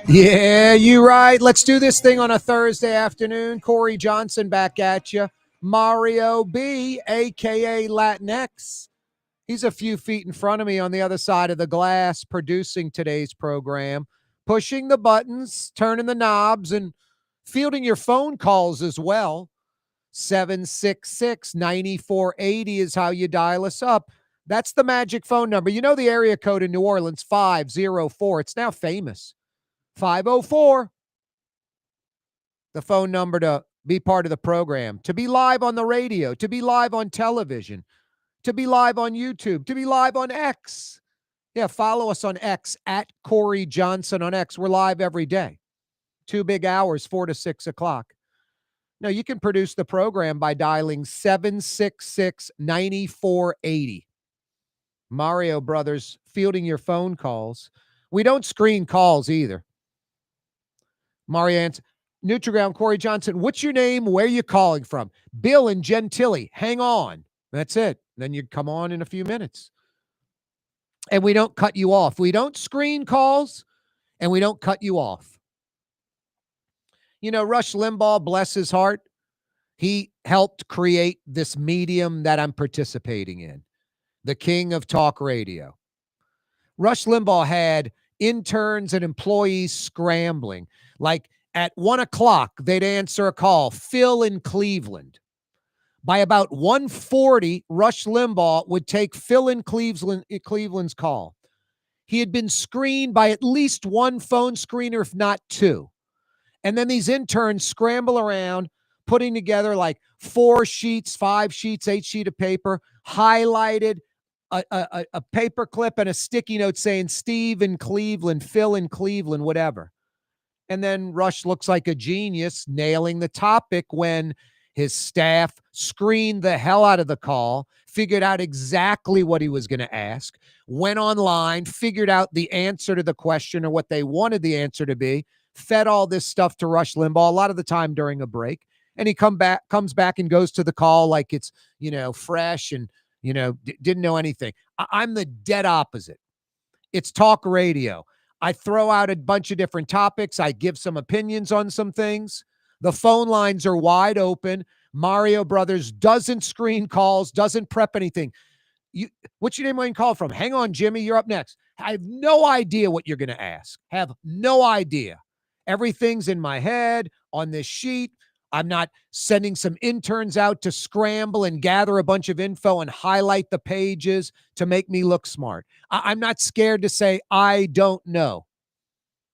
Yeah, you right. Let's do this thing on a Thursday afternoon. Corey Johnson back at you. Mario B, a.k.a. Latinx. He's a few feet in front of me on the other side of the glass producing today's program, pushing the buttons, turning the knobs, and fielding your phone calls as well. 766-9480 is how you dial us up. That's the magic phone number. You know the area code in New Orleans, 504. It's now famous. 504, the phone number to be part of the program, to be live on the radio, to be live on television, to be live on YouTube, to be live on X. Yeah, follow us on X at Corey Johnson on X. We're live every day. 2 big hours, 4 to 6 o'clock. Now, you can produce the program by dialing 766-9480. Mario Brothers fielding your phone calls. We don't screen calls either. Marianne, Nutriground, Corey Johnson, what's your name? Where are you calling from? Bill and Gentilly, hang on. That's it. Then you come on in a few minutes. And we don't cut you off. We don't screen calls, and we don't cut you off. You know, Rush Limbaugh, bless his heart, he helped create this medium that I'm participating in, the king of talk radio. Rush Limbaugh had interns and employees scrambling. Like at 1 o'clock, they'd answer a call, Phil in Cleveland. By about 1:40, Rush Limbaugh would take Phil in Cleveland's call. He had been screened by at least one phone screener, if not two. And then these interns scramble around, putting together like 4 sheets, 5 sheets, 8 sheets of paper, highlighted, a paper clip and a sticky note saying Steve in Cleveland, Phil in Cleveland, whatever. And then Rush looks like a genius nailing the topic when his staff screened the hell out of the call, figured out exactly what he was going to ask, went online, figured out the answer to the question or what they wanted the answer to be, fed all this stuff to Rush Limbaugh a lot of the time during a break. And he comes back and goes to the call like it's, fresh and, didn't know anything. I'm the dead opposite. It's talk radio. I throw out a bunch of different topics. I give some opinions on some things. The phone lines are wide open. Mario Brothers doesn't screen calls, doesn't prep anything. What's your name when you call from? Hang on, Jimmy, you're up next. I have no idea what you're going to ask. Have no idea. Everything's in my head on this sheet. I'm not sending some interns out to scramble and gather a bunch of info and highlight the pages to make me look smart. I'm not scared to say, I don't know.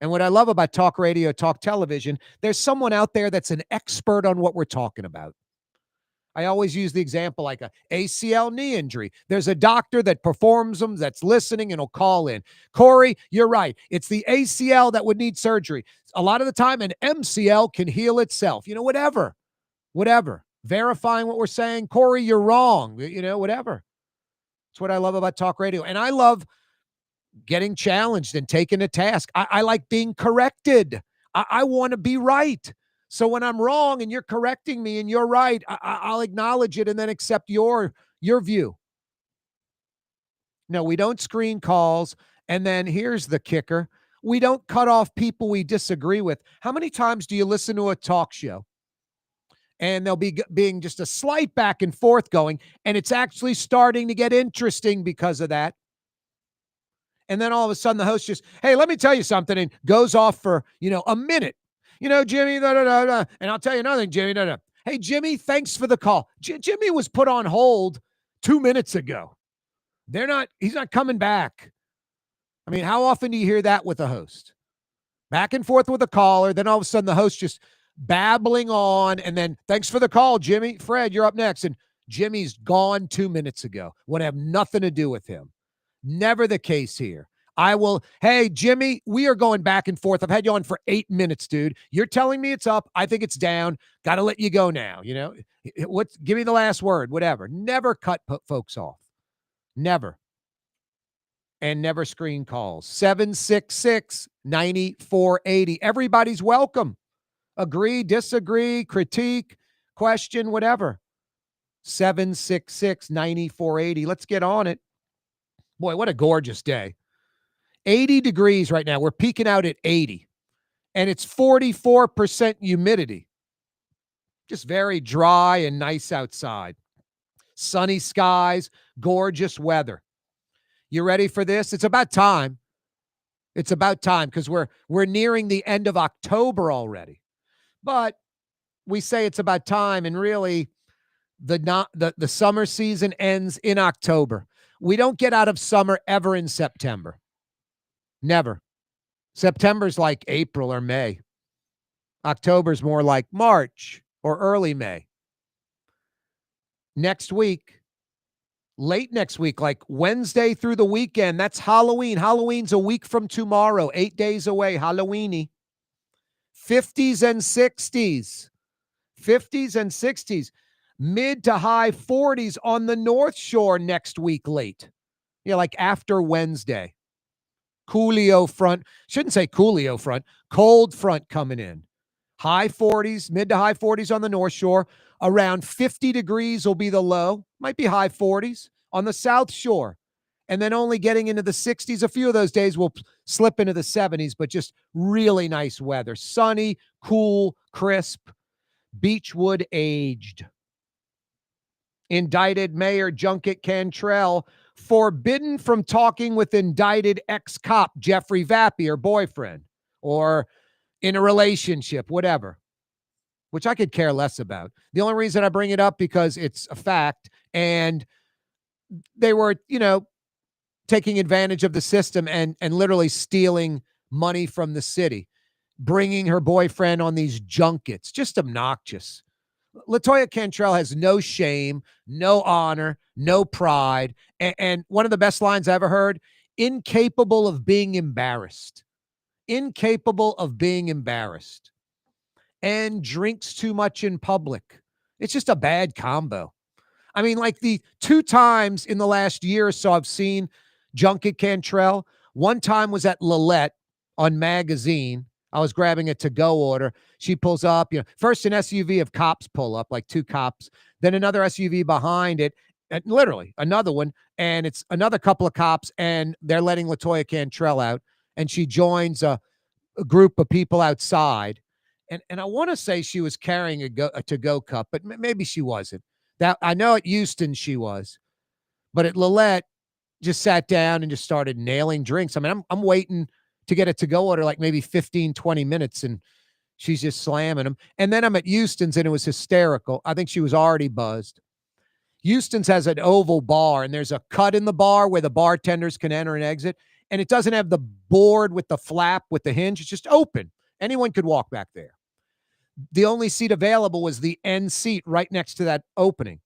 And what I love about talk radio, talk television, there's someone out there that's an expert on what we're talking about. I always use the example like a ACL knee injury. There's a doctor that performs them, that's listening, and will call in. Corey, you're right. It's the ACL that would need surgery. A lot of the time, an MCL can heal itself. Whatever. Verifying what we're saying. Corey, you're wrong. Whatever. That's what I love about talk radio. And I love getting challenged and taken to task. I like being corrected. I want to be right. So when I'm wrong and you're correcting me and you're right, I'll acknowledge it and then accept your view. No, we don't screen calls. And then here's the kicker. We don't cut off people we disagree with. How many times do you listen to a talk show and there'll be being just a slight back and forth going, and it's actually starting to get interesting because of that? And then all of a sudden the host just, hey, let me tell you something, and goes off for, a minute. Jimmy, da, da, da, da. And I'll tell you another thing, Jimmy, da, da. Hey, Jimmy, thanks for the call. Jimmy was put on hold 2 minutes ago. He's not coming back. I mean, how often do you hear that with a host? Back and forth with a caller, then all of a sudden the host just babbling on, and then thanks for the call, Jimmy. Fred, you're up next. And Jimmy's gone 2 minutes ago. Want to have nothing to do with him. Never the case here. Hey, Jimmy, we are going back and forth. I've had you on for 8 minutes, dude. You're telling me it's up. I think it's down. Got to let you go now. Give me the last word, whatever. Never cut folks off. Never. And never screen calls. 766-9480. Everybody's welcome. Agree, disagree, critique, question, whatever. 766-9480. Let's get on it. Boy, what a gorgeous day. 80 degrees right now. We're peaking out at 80, and it's 44% humidity. Just very dry and nice outside. Sunny skies, gorgeous weather. You ready for this? It's about time. It's about time because we're nearing the end of October already. But we say it's about time, and really the summer season ends in October. We don't get out of summer ever in September. Never. September's like April or May. October's more like March or early May. Next week, late next week, like Wednesday through the weekend, that's Halloween. Halloween's a week from tomorrow, 8 days away, Halloweeny. 50s and 60s. 50s and 60s. Mid to high 40s on the North Shore next week late. Yeah, like after Wednesday. Coolio front. Shouldn't say Coolio front. Cold front coming in. High 40s, mid to high 40s on the North Shore. Around 50 degrees will be the low. Might be high 40s on the South Shore. And then only getting into the 60s. A few of those days will slip into the 70s, but just really nice weather. Sunny, cool, crisp, Beechwood aged. Indicted Mayor Junket Cantrell forbidden from talking with indicted ex-cop Jeffrey Vappie, her boyfriend, or in a relationship, whatever, which I could care less about. The only reason I bring it up because it's a fact, and they were, taking advantage of the system and literally stealing money from the city, bringing her boyfriend on these junkets, just obnoxious. LaToya Cantrell has no shame, no honor, no pride. And one of the best lines I ever heard, incapable of being embarrassed. Incapable of being embarrassed. And drinks too much in public. It's just a bad combo. I mean, like the 2 times in the last year or so I've seen Junket Cantrell. One time was at Lillette on Magazine. I was grabbing a to-go order. She pulls up, first an SUV of cops pull up, like 2 cops, then another SUV behind it, and literally another one, and it's another couple of cops, and they're letting LaToya Cantrell out, and she joins a group of people outside, and I want to say she was carrying a to-go cup, but maybe she wasn't. That I know at Houston she was, but at Lillette, just sat down and just started nailing drinks. I mean, I'm waiting to get a to-go order like maybe 15, 20 minutes, and she's just slamming them. And then I'm at Houston's, and it was hysterical. I think she was already buzzed. Houston's has an oval bar, and there's a cut in the bar where the bartenders can enter and exit, and it doesn't have the board with the flap with the hinge. It's just open. Anyone could walk back there. The only seat available was the end seat right next to that opening.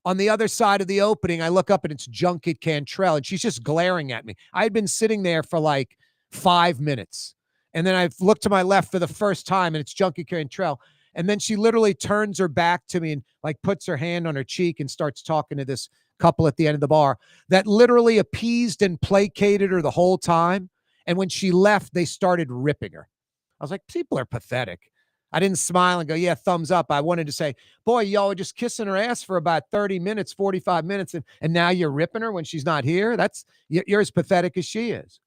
On the other side of the opening, I look up and it's Junket Cantrell, and she's just glaring at me. I had been sitting there for like 5 minutes, and then I've looked to my left for the first time, and it's Junket Cantrell. And then she literally turns her back to me and like puts her hand on her cheek and starts talking to this couple at the end of the bar that literally appeased and placated her the whole time. And when she left, they started ripping her. I was like, people are pathetic. I didn't smile and go, yeah, thumbs up. I wanted to say, boy, y'all were just kissing her ass for about 30 minutes, 45 minutes, and now you're ripping her when she's not here? You're as pathetic as she is.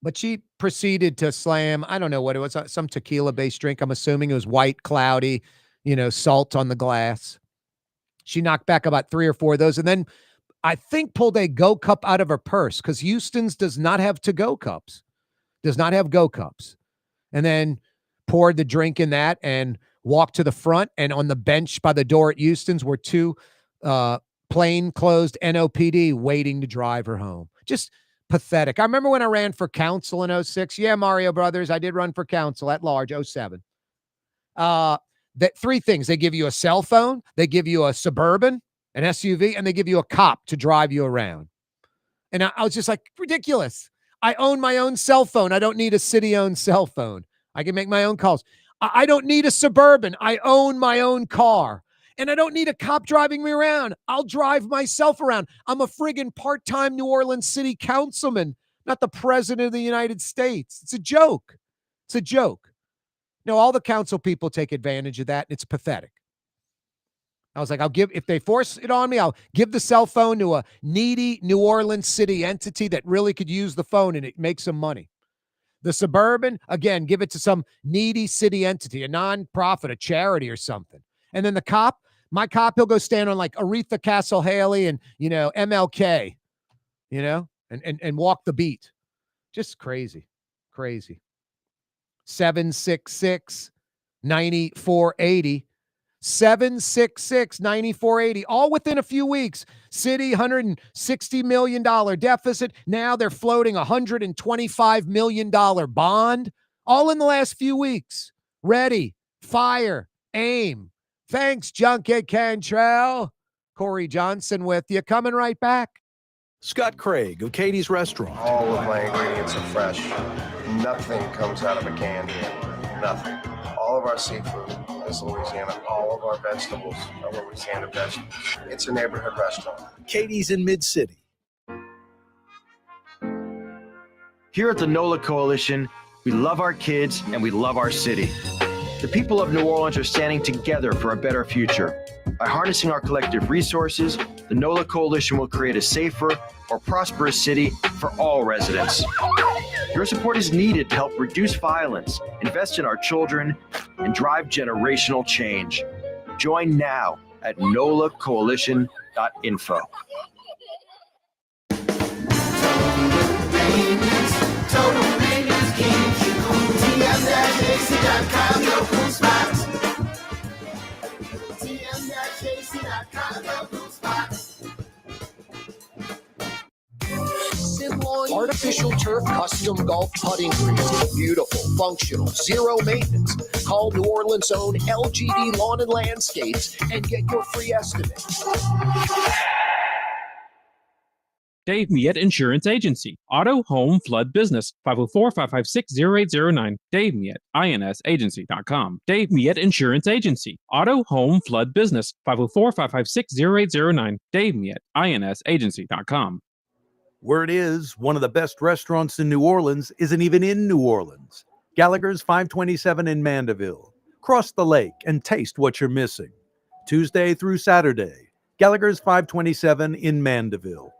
But she proceeded to slam, I don't know what it was, some tequila-based drink. I'm assuming it was white, cloudy, salt on the glass. She knocked back about 3 or 4 of those, and then I think pulled a Go Cup out of her purse, because Houston's does not have to-go cups. Does not have Go Cups. And then poured the drink in that and walked to the front. And on the bench by the door at Houston's were 2 plainclothes NOPD waiting to drive her home. Just pathetic. I remember when I ran for council in 06. Yeah, Mario Brothers, I did run for council at large, 07. That 3 things. They give you a cell phone, they give you a Suburban, an SUV, and they give you a cop to drive you around. And I was just like, ridiculous. I own my own cell phone. I don't need a city-owned cell phone. I can make my own calls. I don't need a Suburban. I own my own car. And I don't need a cop driving me around. I'll drive myself around. I'm a friggin' part-time New Orleans City councilman, not the president of the United States. It's a joke. It's a joke. No, all the council people take advantage of that, and it's pathetic. I was like, if they force it on me, I'll give the cell phone to a needy New Orleans city entity that really could use the phone and it makes some money. The Suburban, again, give it to some needy city entity, a nonprofit, a charity or something. And then the cop, my cop, he'll go stand on like Aretha Castle Haley and, MLK, and walk the beat. Just crazy. 766 9480. 766-9480, all within a few weeks. City, $160 million deficit. Now they're floating $125 million bond, all in the last few weeks. Ready, fire, aim. Thanks, Junket Cantrell. Corey Johnson with you. Coming right back. Scott Craig of Katie's Restaurant. All of my ingredients are fresh. Nothing comes out of a can here. Nothing. All of our seafood is Louisiana. All of our vegetables are Louisiana vegetables. It's a neighborhood restaurant. Katie's in Mid-City. Here at the NOLA Coalition, we love our kids and we love our city. The people of New Orleans are standing together for a better future. By harnessing our collective resources, the NOLA Coalition will create a safer, more prosperous city for all residents. Your support is needed to help reduce violence, invest in our children, and drive generational change. Join now at nolacoalition.info. Artificial turf custom golf putting greens. Beautiful, functional, zero maintenance. Call New Orleans' own LGD Lawn and Landscapes and get your free estimate. Dave Miette Insurance Agency. Auto, home, flood, business. 504-556-0809. Dave Miette, insagency.com. Dave Miette Insurance Agency. Auto, home, flood, business. 504-556-0809. Dave Miette, insagency.com. Word is, one of the best restaurants in New Orleans isn't even in New Orleans. Gallagher's 527 in Mandeville. Cross the lake and taste what you're missing. Tuesday through Saturday. Gallagher's 527 in Mandeville.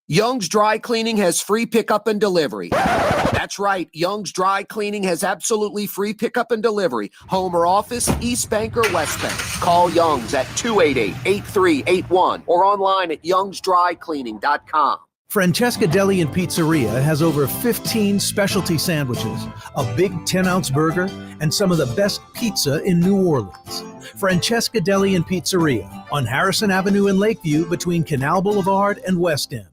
Young's Dry Cleaning has free pickup and delivery. That's right. Young's Dry Cleaning has absolutely free pickup and delivery. Home or office, East Bank or West Bank. Call Young's at 288-8381 or online at youngsdrycleaning.com. Francesca Deli and Pizzeria has over 15 specialty sandwiches, a big 10-ounce burger, and some of the best pizza in New Orleans. Francesca Deli and Pizzeria on Harrison Avenue in Lakeview between Canal Boulevard and West End.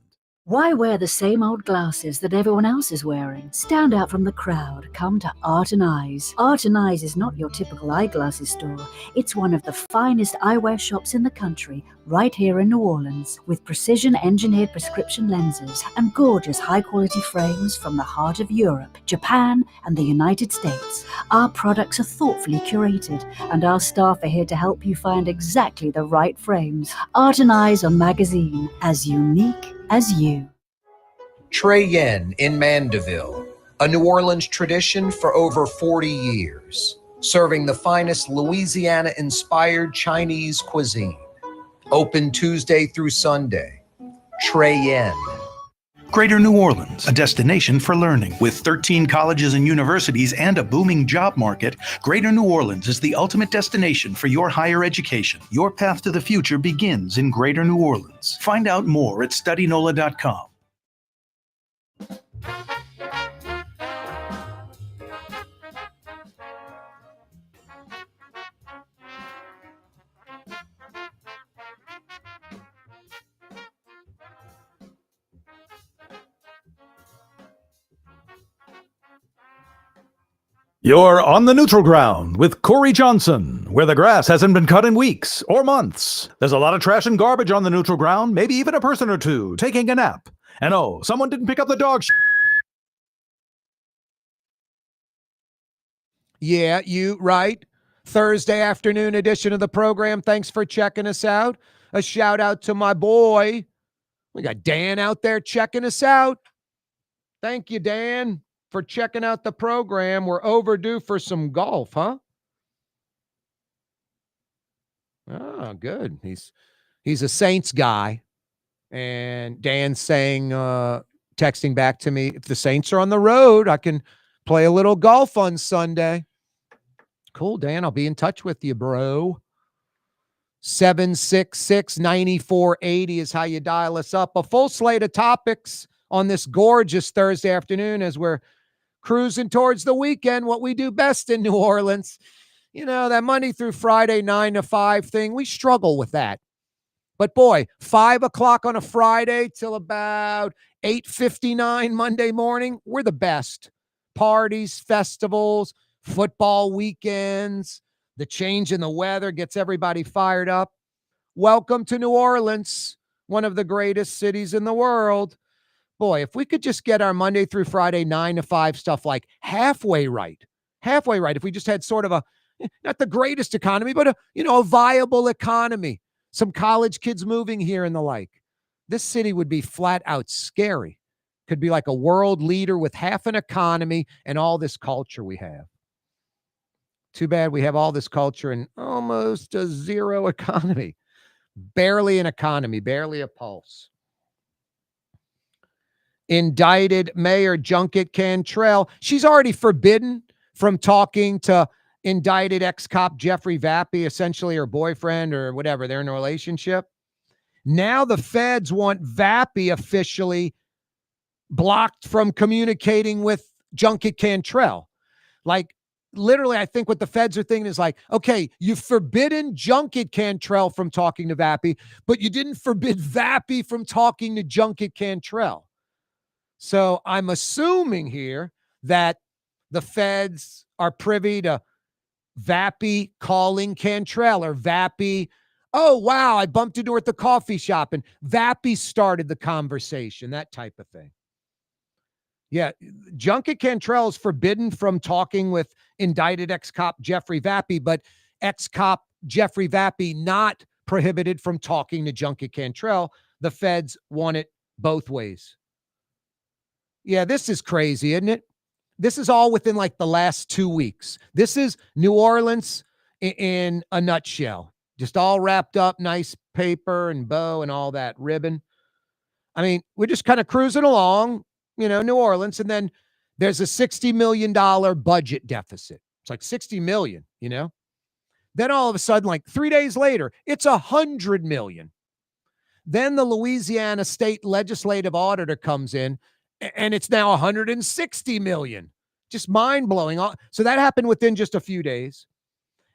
Why wear the same old glasses that everyone else is wearing? Stand out from the crowd. Come to Art and Eyes. Art and Eyes is not your typical eyeglasses store. It's one of the finest eyewear shops in the country, right here in New Orleans, with precision-engineered prescription lenses and gorgeous high-quality frames from the heart of Europe, Japan, and the United States. Our products are thoughtfully curated, and our staff are here to help you find exactly the right frames. Art and Eyes on Magazine, as unique as you. Trey Yen in Mandeville, a New Orleans tradition for over 40 years, serving the finest Louisiana-inspired Chinese cuisine. Open Tuesday through Sunday. Trey Yen. Greater New Orleans, a destination for learning. With 13 colleges and universities and a booming job market, Greater New Orleans is the ultimate destination for your higher education. Your path to the future begins in Greater New Orleans. Find out more at studynola.com. You're on the neutral ground with Corey Johnson, where the grass hasn't been cut in weeks or months. There's a lot of trash and garbage on the neutral ground, maybe even a person or two taking a nap. And oh, someone didn't pick up the dog shit. Yeah, you right. Thursday afternoon edition of the program. Thanks for checking us out. A shout out to my boy. We got Dan out there checking us out. Thank you, Dan, for checking out the program. We're overdue for some golf, huh? Oh, good. He's a Saints guy. And Dan's saying, texting back to me, if the Saints are on the road, I can play a little golf on Sunday. Cool, Dan. I'll be in touch with you, bro. 766-9480 is how you dial us up. A full slate of topics on this gorgeous Thursday afternoon as we're cruising towards the weekend, what we do best in New Orleans. You know, that Monday through Friday, 9 to 5 thing, we struggle with that. But boy, 5 o'clock on a Friday till about 8:59 Monday morning, we're the best. Parties, festivals, football weekends, the change in the weather gets everybody fired up. Welcome to New Orleans, one of the greatest cities in the world. Boy, if we could just get our Monday through Friday 9 to 5 stuff like halfway right. If we just had sort of a, not the greatest economy, but a viable economy. Some college kids moving here and the like. This city would be flat out scary. Could be like a world leader with half an economy and all this culture we have. Too bad we have all this culture and almost a zero economy. Barely an economy, barely a pulse. Indicted Mayor Junket Cantrell. She's already forbidden from talking to indicted ex-cop Jeffrey Vappie, essentially her boyfriend or whatever. They're in a relationship. Now the feds want Vappie officially blocked from communicating with Junket Cantrell. Like, literally, I think what the feds are thinking is like, okay, you've forbidden Junket Cantrell from talking to Vappie, but you didn't forbid Vappie from talking to Junket Cantrell. So I'm assuming here that the feds are privy to Vappie calling Cantrell, or Vappie, oh, wow, I bumped into her at the coffee shop, and Vappie started the conversation, that type of thing. Yeah, Junket Cantrell is forbidden from talking with indicted ex-cop Jeffrey Vappie, but ex-cop Jeffrey Vappie not prohibited from talking to Junket Cantrell. The feds want it both ways. Yeah, this is crazy, isn't it? This is all within like the last 2 weeks. This is New Orleans in a nutshell. Just all wrapped up, nice paper and bow and all that ribbon. I mean, we're just kind of cruising along, New Orleans, and then there's a $60 million budget deficit. It's like $60 million, Then all of a sudden, like 3 days later, it's $100 million. Then the Louisiana State Legislative Auditor comes in, and it's now $160 million. Just mind-blowing. So that happened within just a few days.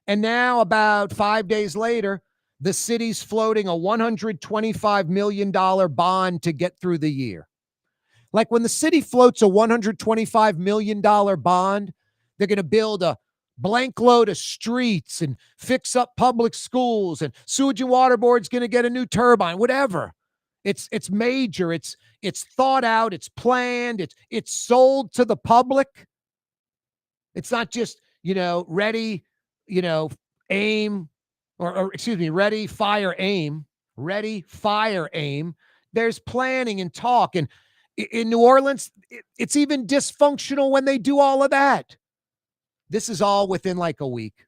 And now about 5 days later, the city's floating a $125 million bond to get through the year. Like when the city floats a $125 million bond, they're going to build a blank load of streets and fix up public schools, and Sewage and Water Board's going to get a new turbine, whatever. It's major. It's thought out. It's planned. It's sold to the public. It's not just, ready, aim, or excuse me, ready, fire, aim. Ready, fire, aim. There's planning and talk. And in New Orleans, it's even dysfunctional when they do all of that. This is all within like a week.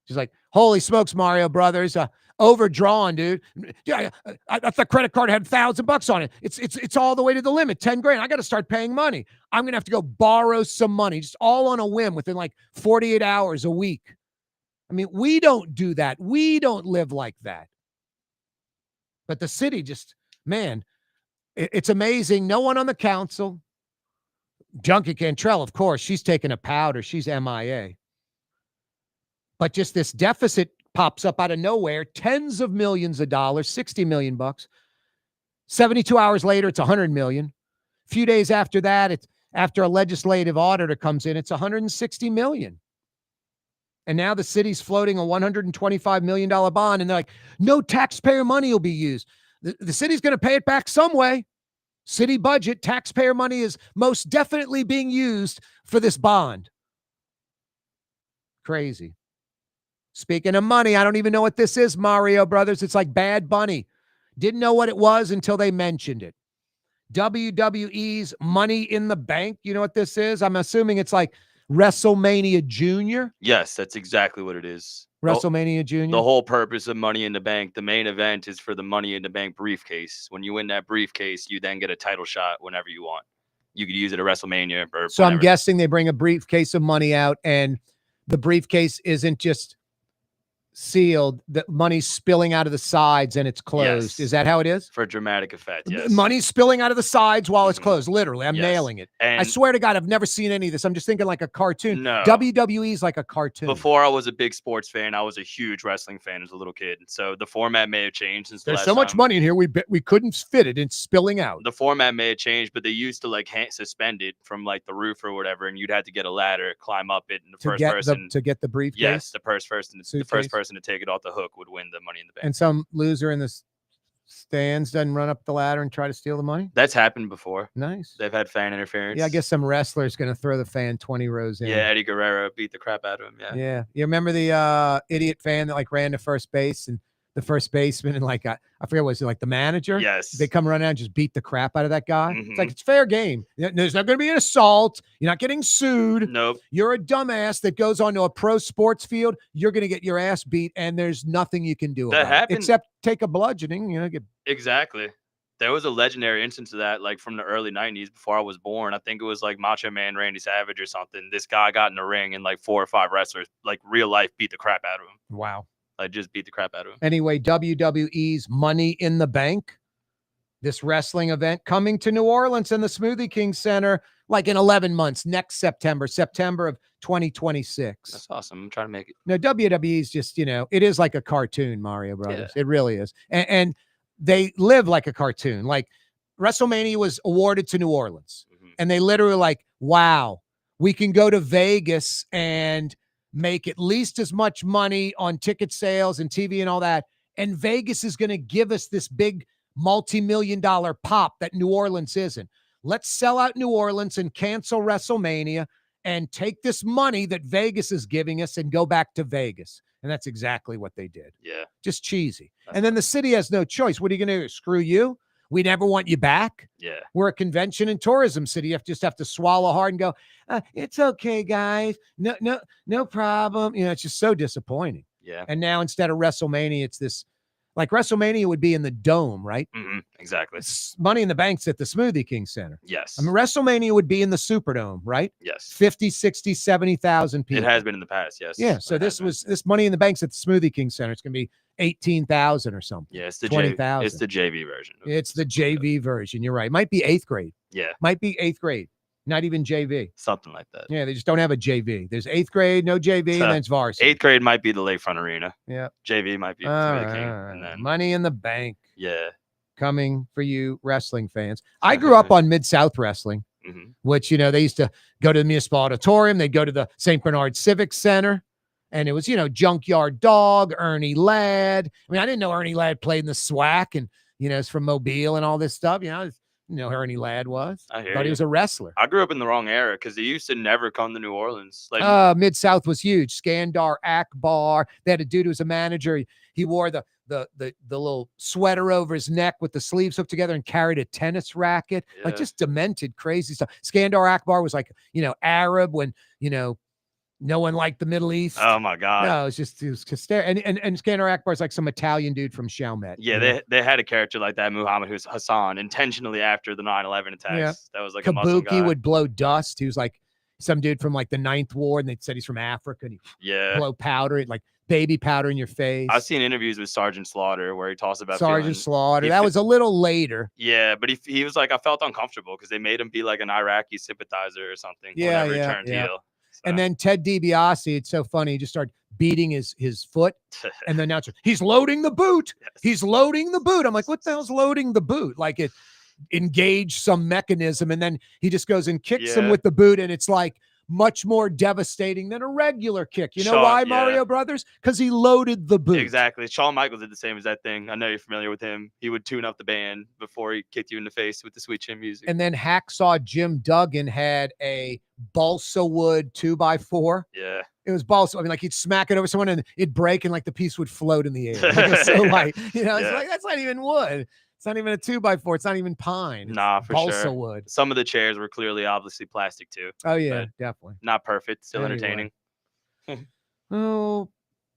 She's like, holy smokes, Mario Brothers. Overdrawn, dude. Yeah, I thought credit card had $1,000 on it. It's all the way to the limit, 10 grand. I got to start paying money. I'm going to have to go borrow some money, just all on a whim within like 48 hours a week. I mean, we don't do that. We don't live like that. But the city just, man, it's amazing. No one on the council. Junket Cantrell, of course, she's taking a powder. She's MIA. But just this deficit pops up out of nowhere, tens of millions of dollars, $60 million. 72 hours later, it's $100 million. A few days after that, it's after a legislative auditor comes in, it's $160 million. And now the city's floating a $125 million bond, and they're like, no taxpayer money will be used. The city's going to pay it back some way. City budget, taxpayer money is most definitely being used for this bond. Crazy. Speaking of money, I don't even know what this is, Mario Brothers. It's like Bad Bunny. Didn't know what it was until they mentioned it. WWE's Money in the Bank. You know what this is? I'm assuming it's like WrestleMania Junior? Yes, that's exactly what it is. WrestleMania Junior? The whole purpose of Money in the Bank, the main event is for the Money in the Bank briefcase. When you win that briefcase, you then get a title shot whenever you want. You could use it at WrestleMania or So I'm whenever. guessing they bring a briefcase of money out, and the briefcase isn't just sealed, the money's spilling out of the sides and it's closed. Yes. Is that how it is? For dramatic effect, yes. Money's spilling out of the sides while it's Mhm. closed. Literally, I'm Yes. nailing it. I And swear to God, I've never seen any of this. I'm just thinking like a cartoon. No. WWE's like a cartoon. Before I was a big sports fan, I was a huge wrestling fan as a little kid. So the format may have changed since the There's last so much time. money in here, we couldn't fit it. It's spilling out. The format may have changed, but they used to like suspend it from like the roof or whatever, and you'd have to get a ladder, climb up it, and the To first get person, to get the briefcase. yes, the first person Suitcase. to take it off the hook would win the Money in the Bank. And some loser in the stands doesn't run up the ladder and try to steal the money. That's happened before. Nice. They've had fan interference. Yeah, I guess some wrestler's going to throw the fan 20 rows in. Yeah, Eddie Guerrero beat the crap out of him. Yeah. Yeah. You remember the idiot fan that like ran to first base, and the first baseman and like I forget, was it like the manager? Yes. They come running out and just beat the crap out of that guy. It's like, Mhm. it's fair game. There's not going to be an assault. You're not getting sued. Nope. You're a dumbass that goes onto a pro sports field. You're going to get your ass beat, and there's nothing you can do That about happened- it except take a bludgeoning. Get Exactly. There was a legendary instance of that, like from the early 90s before I was born. I think it was like Macho Man Randy Savage or something. This guy got in the ring and like 4 or 5 wrestlers, like real life, beat the crap out of him. wow. Like just beat the crap out of him. Anyway, WWE's Money in the Bank, this wrestling event coming to New Orleans and the Smoothie King Center like in 11 months, next September of 2026. That's awesome. I'm trying to make it. Now, WWE's just, it is like a cartoon, Mario Brothers. It really is. And they live like a cartoon. Like WrestleMania was awarded to New Orleans, and they literally like, wow, we can go to Vegas and make at least as much money on ticket sales and TV and all that. And Vegas is going to give us this big multi-million-dollar pop that New Orleans isn't. Let's sell out New Orleans and cancel WrestleMania and take this money that Vegas is giving us and go back to Vegas. And that's exactly what they did. Yeah. Just cheesy. And then the city has no choice. What are you going to do? Screw you? We never want you back. Yeah. We're a convention and tourism city. You just have to swallow hard and go, it's okay, guys. No problem. It's just so disappointing. Yeah. And now instead of WrestleMania, it's this, like WrestleMania would be in the Dome, right? Exactly. Money in the Bank's at the Smoothie King Center. Yes. I mean, WrestleMania would be in the Superdome, right? Yes. 50, 60, 70,000 people. It has been in the past. Yes. Yeah. So this Money in the Bank's at the Smoothie King Center. It's going to be 18,000 or something. Yeah. It's the 20,000. It's the JV version. It's the JV version. You're right. Might be 8th grade. Yeah. Might be 8th grade. Not even JV. Something like that. Yeah. They just don't have a JV. There's 8th grade, no JV, and then it's varsity. 8th grade might be the Lakefront Arena. Yeah. JV might be All Smoothie right, King. all right. And then Money in the Bank yeah. coming for you wrestling fans. I grew up on Mid-South Wrestling, which, they used to go to the Municipal Auditorium. They'd go to the St. Bernard Civic Center. And it was, Junkyard Dog, Ernie Ladd. I mean, I didn't know Ernie Ladd played in the SWAC and, it's from Mobile and all this stuff. Who Ernie Ladd was. I hear Thought he you. was a wrestler. I grew up in the wrong era because they used to never come to New Orleans. Like Mid-South was huge. Skandar Akbar. They had a dude who was a manager. He wore the little sweater over his neck with the sleeves hooked together and carried a tennis racket. Like Yeah. just demented, crazy stuff. Skandar Akbar was like, Arab when, no one liked the Middle East. oh my God. No, it was hysterical. And Skandar Akbar is like some Italian dude from Chalmette. Yeah, they had a character like that, Muhammad Hassan, intentionally after the 9/11 attacks. Yeah. That was like a Muslim guy. Kabuki would blow dust. He was like some dude from like the 9th Ward, and they said he's from Africa, and he Yeah. blow powder, like baby powder in your face. I've seen interviews with Sergeant Slaughter where he talks about Sergeant feeling- Slaughter. he That fe- was a little later. Yeah, but he was like, I felt uncomfortable because they made him be like an Iraqi sympathizer or something. Yeah, whenever he yeah, turned yeah. heel. And then Ted DiBiase, it's so funny. He just started beating his foot, and the announcer, he's loading the boot. He's loading the boot. I'm like, what the hell's loading the boot? Like it engaged some mechanism, and then he just goes and kicks him Yeah. with the boot, and it's like much more devastating than a regular kick. You know Shawn- why, yeah. Mario Brothers? Because he loaded the boot. Exactly. Shawn Michaels did the same as that thing. I know you're familiar with him. He would tune up the band before he kicked you in the face with the Sweet Chin music. And then Hacksaw Jim Duggan had a balsa wood 2x4. Yeah. It was balsa. I mean, like he'd smack it over someone and it'd break and like the piece would float in the air. Like, it was so light. It's Yeah. like, that's not even wood. It's not even a 2x4. It's not even pine. It's Nah, for balsa sure. wood. Some of the chairs were clearly, obviously plastic too. Oh yeah, but definitely. not perfect. Still Anyway. entertaining. Oh,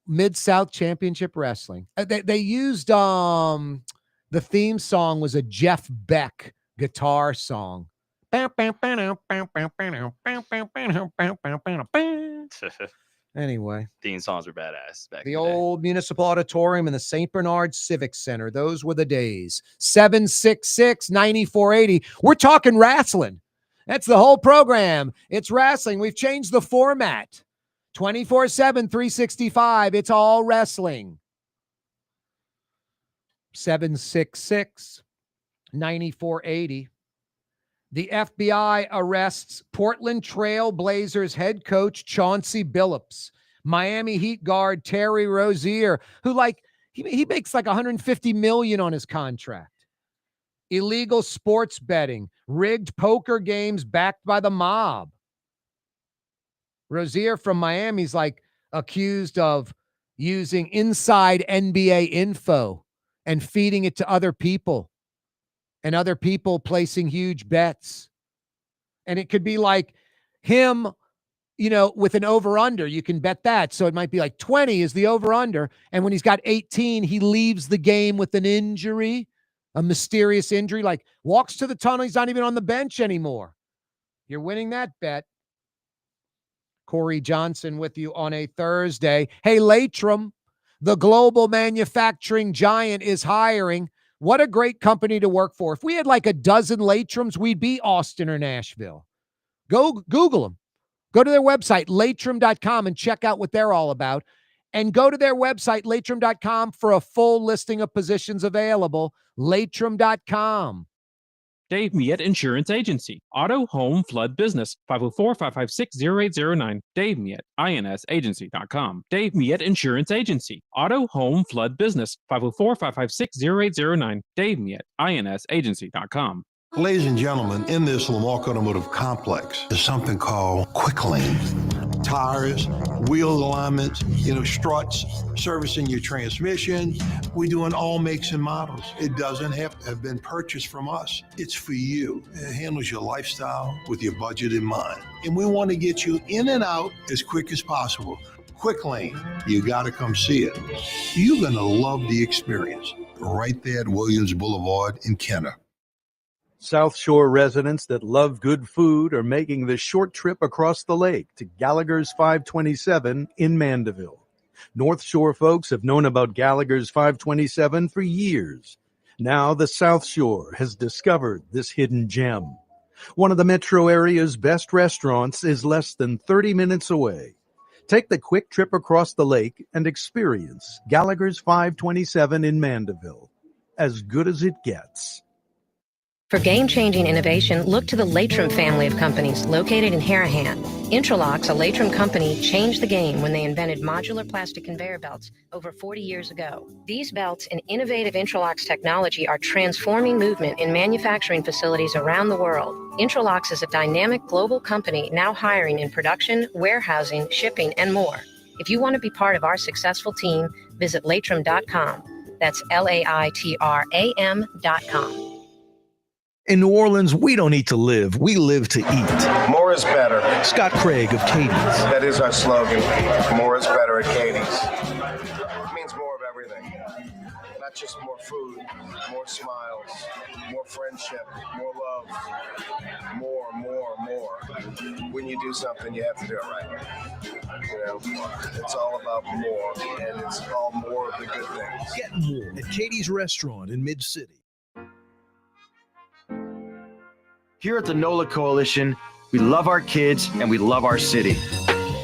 Mid-South Championship Wrestling. They used the theme song was a Jeff Beck guitar song. Anyway, Theme songs were badass back in the the day. old Municipal Auditorium and the St. Bernard Civic Center. Those were the days. 766-9480. We're talking wrestling. That's the whole program. It's wrestling. We've changed the format. 24/7, 365. It's all wrestling. 766-9480. The FBI arrests Portland Trail Blazers head coach Chauncey Billups, Miami Heat guard Terry Rozier, who he makes like $150 million on his contract. Illegal sports betting, rigged poker games backed by the mob. Rozier from Miami's accused of using inside NBA info and feeding it to other people. And other people placing huge bets. And it could be like him, with an over-under. You can bet that. So it might be like 20 is the over-under. And when he's got 18, he leaves the game with an injury, a mysterious injury, like walks to the tunnel. He's not even on the bench anymore. You're winning that bet. Corey Johnson with you on a Thursday. Hey, Latrim, the global manufacturing giant, is hiring. What a great company to work for. If we had like a dozen Latrums, we'd be Austin or Nashville. Go Google them. Go to their website, latrim.com, and check out what they're all about. And go to their website, latrim.com, for a full listing of positions available. Latrim.com. Dave Miet Insurance Agency. Auto, home, flood, business. 504-556-0809. Dave Miet, insagency.com. Dave Miet Insurance Agency. Auto, home, flood, business. 504-556-0809. Dave Miet, insagency.com. Ladies and gentlemen, in this Lamarck Automotive Complex is something called Quick Lane. Tires, wheel alignments, struts, servicing your transmission. We do in all makes and models. It doesn't have to have been purchased from us. It's for you. It handles your lifestyle with your budget in mind. And we want to get you in and out as quick as possible. Quick Lane, you got to come see it. You're going to love the experience. Right there at Williams Boulevard in Kenner. South Shore residents that love good food are making the short trip across the lake to Gallagher's 527 in Mandeville. North Shore folks have known about Gallagher's 527 for years. Now the South Shore has discovered this hidden gem. One of the metro area's best restaurants is less than 30 minutes away. Take the quick trip across the lake and experience Gallagher's 527 in Mandeville. As good as it gets. For game-changing innovation, look to the Latrim family of companies located in Harahan. Intralox, a Latrim company, changed the game when they invented modular plastic conveyor belts over 40 years ago. These belts and innovative Intralox technology are transforming movement in manufacturing facilities around the world. Intralox is a dynamic global company now hiring in production, warehousing, shipping, and more. If you want to be part of our successful team, visit latrim.com. That's LAITRAM.com. In New Orleans, we don't eat to live. We live to eat. More is better. Scott Craig of Katie's. That is our slogan. More is better at Katie's. It means more of everything. Not just more food, more smiles, more friendship, more love, more. When you do something, you have to do it right. It's all about more, and it's all more of the good things. Get more at Katie's Restaurant in Mid-City. Here at the NOLA Coalition, we love our kids and we love our city.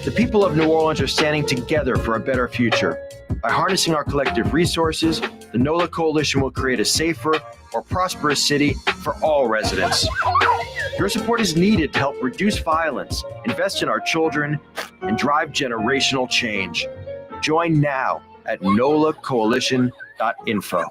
The people of New Orleans are standing together for a better future. By harnessing our collective resources, the NOLA Coalition will create a safer, more prosperous city for all residents. Your support is needed to help reduce violence, invest in our children, and drive generational change. Join now at nolacoalition.info.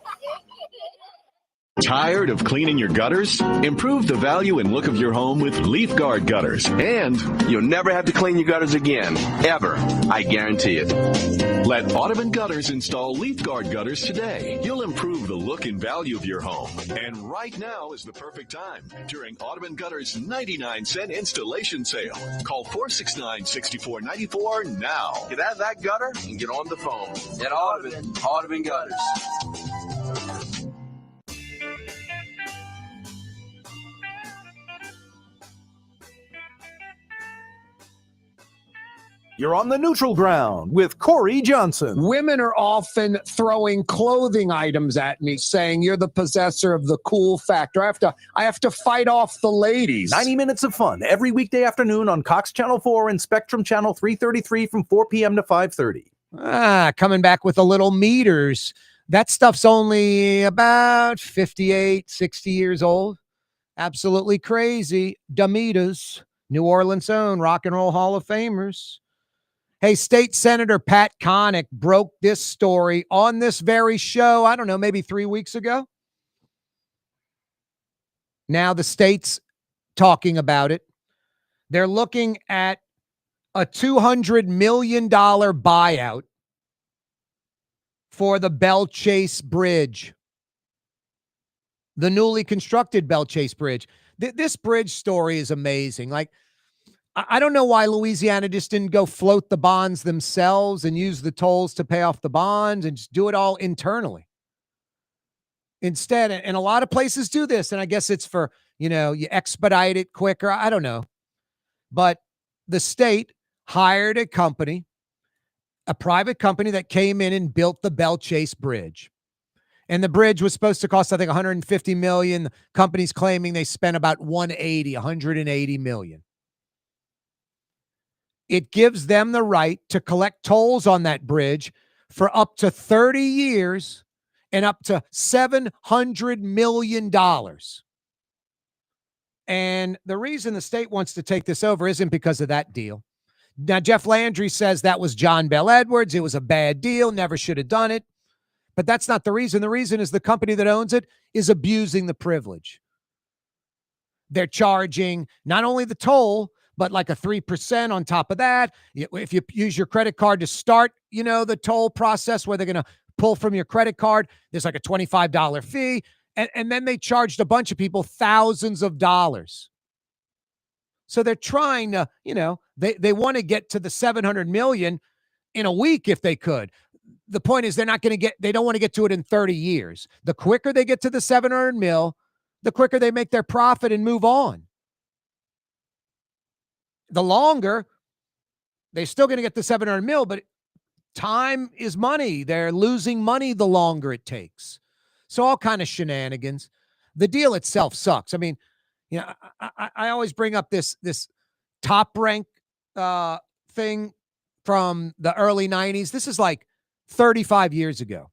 Tired of cleaning your gutters? Improve the value and look of your home with Leaf Guard gutters. And you'll never have to clean your gutters again. Ever. I guarantee it. Let Audubon Gutters install Leaf Guard gutters today. You'll improve the look and value of your home. And right now is the perfect time during Audubon Gutters' 99-cent installation sale. Call 469-6494 now. Get out of that gutter and get on the phone. At Audubon Gutters. You're on the neutral ground with Corey Johnson. Women are often throwing clothing items at me, saying you're the possessor of the cool factor. I have to fight off the ladies. 90 minutes of fun every weekday afternoon on Cox Channel 4 and Spectrum Channel 333 from 4 p.m. to 5:30. Coming back with the little meters. That stuff's only about 58, 60 years old. Absolutely crazy. Meters, New Orleans' own Rock and Roll Hall of Famers. Hey, State Senator Pat Connick broke this story on this very show, I don't know, maybe 3 weeks ago. Now the state's talking about it. They're looking at a $200 million buyout for the Belle Chase Bridge, the newly constructed Belle Chase Bridge. This bridge story is amazing. Like, I don't know why Louisiana just didn't go float the bonds themselves and use the tolls to pay off the bonds and just do it all internally. Instead, and a lot of places do this, and I guess it's for, you expedite it quicker. I don't know. But the state hired a company, a private company that came in and built the Belle Chase Bridge. And the bridge was supposed to cost, I think, $150 million. The company's claiming they spent about $180 million. It gives them the right to collect tolls on that bridge for up to 30 years and up to $700 million. And the reason the state wants to take this over isn't because of that deal. Now, Jeff Landry says that was John Bell Edwards. It was a bad deal, never should have done it. But that's not the reason. The reason is the company that owns it is abusing the privilege. They're charging not only the toll, but like a 3% on top of that. If you use your credit card to start, the toll process where they're going to pull from your credit card, there's like a $25 fee. And then they charged a bunch of people thousands of dollars. So they're trying to, they want to get to the 700 million in a week if they could. The point is they don't want to get to it in 30 years. The quicker they get to the 700 mil, the quicker they make their profit and move on. The longer, they're still going to get the 700 mil, but time is money. They're losing money the longer it takes. So all kind of shenanigans. The deal itself sucks. I mean, I always bring up this top rank thing from the early 90s. This is like 35 years ago.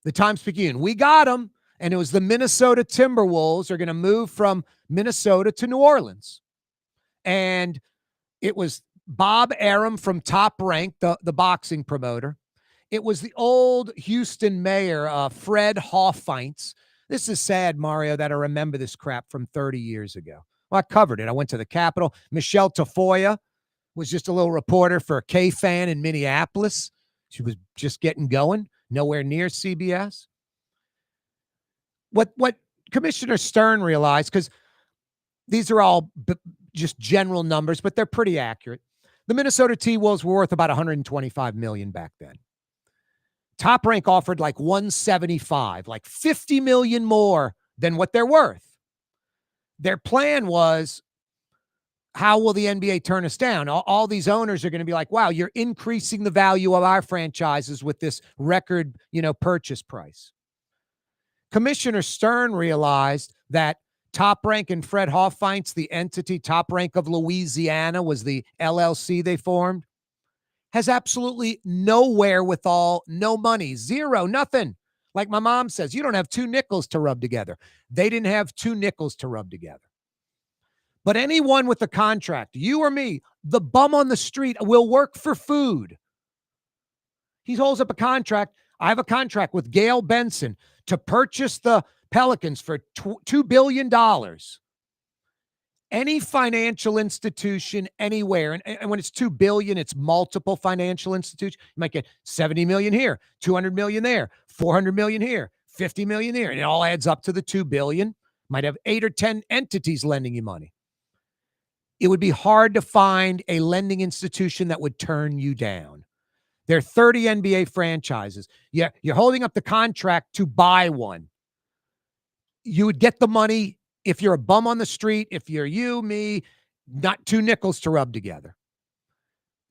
The Times-Picayune. We got them, and it was the Minnesota Timberwolves are going to move from Minnesota to New Orleans. And it was Bob Arum from Top Rank, the boxing promoter. It was the old Houston mayor, Fred Hoffeinz. This is sad, Mario, that I remember this crap from 30 years ago. Well, I covered it. I went to the Capitol. Michelle Tafoya was just a little reporter for K-Fan in Minneapolis. She was just getting going, nowhere near CBS. What Commissioner Stern realized, because these are all just general numbers, but they're pretty accurate. The Minnesota T-Wolves were worth about $125 million back then. Top Rank offered like $175, like $50 million more than what they're worth. Their plan was, how will the NBA turn us down? All these owners are going to be like, wow, you're increasing the value of our franchises with this record, purchase price. Commissioner Stern realized that Top Rank and Fred Hoffeinz, the entity, Top Rank of Louisiana, was the LLC they formed, has absolutely no wherewithal, no money, zero, nothing. Like my mom says, you don't have two nickels to rub together. They didn't have two nickels to rub together. But anyone with a contract, you or me, the bum on the street, will work for food. He holds up a contract. I have a contract with Gail Benson to purchase the Pelicans for $2 billion. Any financial institution anywhere, and when it's $2 billion, it's multiple financial institutions. You might get 70 million here, 200 million there, 400 million here, 50 million here, and it all adds up to the 2 billion. Might have 8 or 10 entities lending you money. It would be hard to find a lending institution that would turn you down. There are 30 NBA franchises. Yeah, you're holding up the contract to buy one. You would get the money if you're a bum on the street, if you're you, me, not 2 nickels to rub together.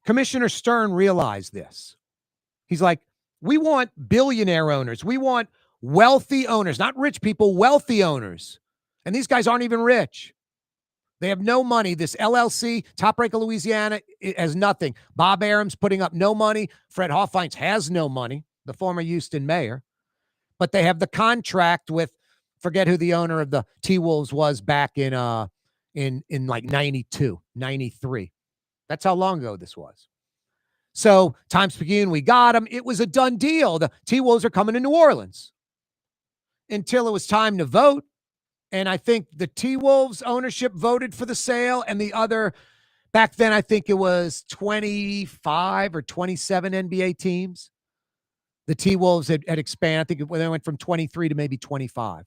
Commissioner Stern realized this. He's like, we want billionaire owners. We want wealthy owners, not rich people, wealthy owners. And these guys aren't even rich. They have no money. This LLC, Top Rank of Louisiana, it has nothing. Bob Arum's putting up no money. Fred Hoffines has no money, the former Houston mayor. But they have the contract with, forget who the owner of the T-Wolves was back in like 92, 93. That's how long ago this was. So Times-Picayune, we got them. It was a done deal. The T-Wolves are coming to New Orleans until it was time to vote. And I think the T-Wolves ownership voted for the sale, and the other, back then, I think it was 25 or 27 NBA teams. The T-Wolves had expanded. I think they went from 23 to maybe 25.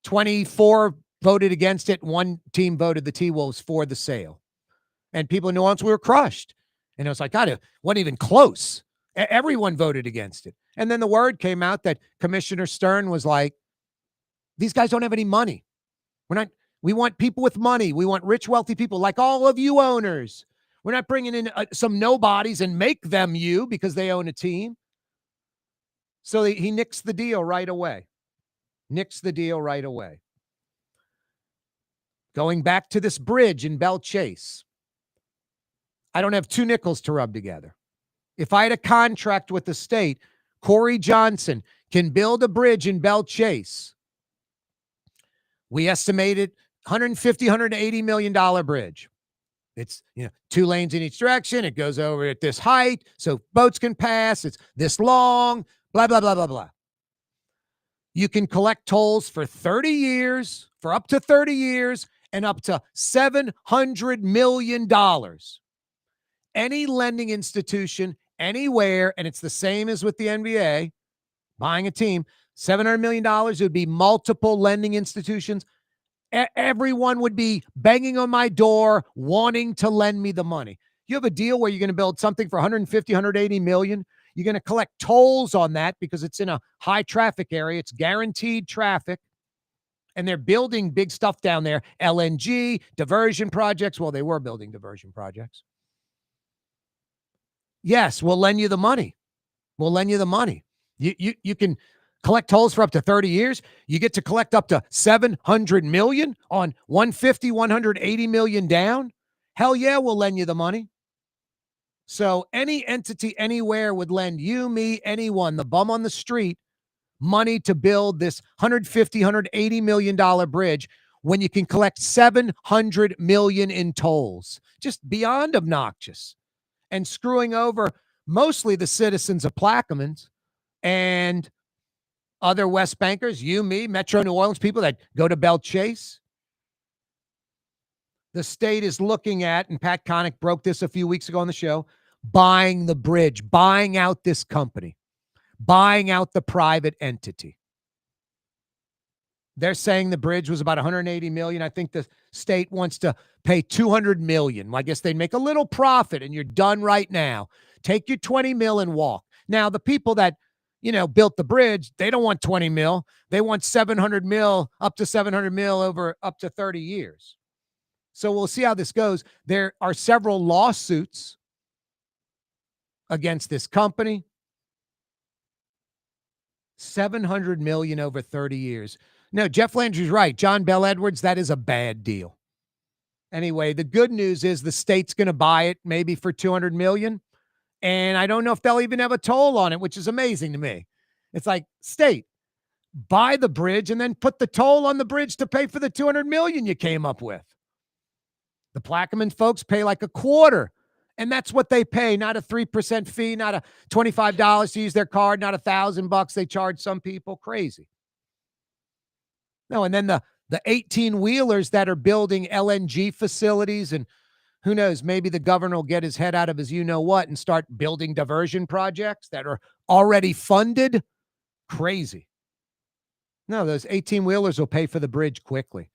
24 voted against it. One team voted the T-Wolves for the sale. And people in New Orleans were crushed. And it was like, God, it wasn't even close. Everyone voted against it. And then the word came out that Commissioner Stern was like, these guys don't have any money. We want people with money. We want rich, wealthy people like all of you owners. We're not bringing in some nobodies and make them you because they own a team. So he nixed the deal right away. Going back to this bridge in Belle Chase. I don't have 2 nickels to rub together. If I had a contract with the state, Corey Johnson can build a bridge in Belle Chase. We estimated $150, $180 million bridge. It's 2 lanes in each direction. It goes over at this height so boats can pass. It's this long, blah, blah, blah, blah, blah. You can collect tolls for 30 years, for up to 30 years, and up to $700 million. Any lending institution, anywhere, and it's the same as with the NBA, buying a team, $700 million, it would be multiple lending institutions. Everyone would be banging on my door, wanting to lend me the money. You have a deal where you're going to build something for 150, 180 million. You're going to collect tolls on that because it's in a high traffic area. It's guaranteed traffic. And they're building big stuff down there. LNG, diversion projects. Well, they were building diversion projects. Yes, we'll lend you the money. You can collect tolls for up to 30 years. You get to collect up to $700 million on 150, 180 million down. Hell yeah, we'll lend you the money. So any entity anywhere would lend you, me, anyone, the bum on the street, money to build this $150, $180 million bridge when you can collect $700 million in tolls. Just beyond obnoxious and screwing over mostly the citizens of Plaquemines and other West Bankers, you, me, Metro New Orleans people that go to Belle Chase. The state is looking at, and Pat Connick broke this a few weeks ago on the show, buying the bridge, buying out this company, buying out the private entity. They're saying the bridge was about $180 million. I think the state wants to pay $200 million. I guess they'd make a little profit, and you're done right now. Take your $20 million and walk. Now, the people that built the bridge, they don't want 20 mil. They want 700 mil, up to 700 mil over up to 30 years. So we'll see how this goes. There are several lawsuits against this company. 700 million over 30 years. No, Jeff Landry's right. John Bell Edwards, that is a bad deal. Anyway, the good news is the state's going to buy it maybe for 200 million. And I don't know if they'll even have a toll on it, which is amazing to me. It's like, state, buy the bridge and then put the toll on the bridge to pay for the 200 million you came up with. The Plaquemines folks pay like a quarter And that's what they pay, not a 3% fee, not a $25 to use their card, not $1,000 they charge some people. Crazy. No, and then the 18-wheelers that are building LNG facilities, and who knows, maybe the governor will get his head out of his you-know-what and start building diversion projects that are already funded. Crazy. No, those 18-wheelers will pay for the bridge quickly.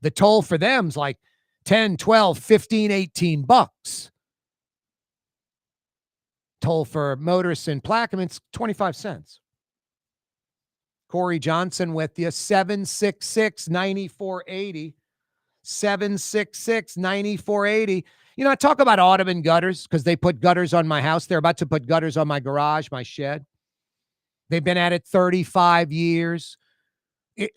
The toll for them's like 10, 12, 15, 18 bucks. Toll for motorists in Plaquemine, it's 25 cents. Corey Johnson with you, 766-9480. 766-9480. You know, I talk about Audubon gutters because they put gutters on my house. They're about to put gutters on my garage, my shed. They've been at it 35 years.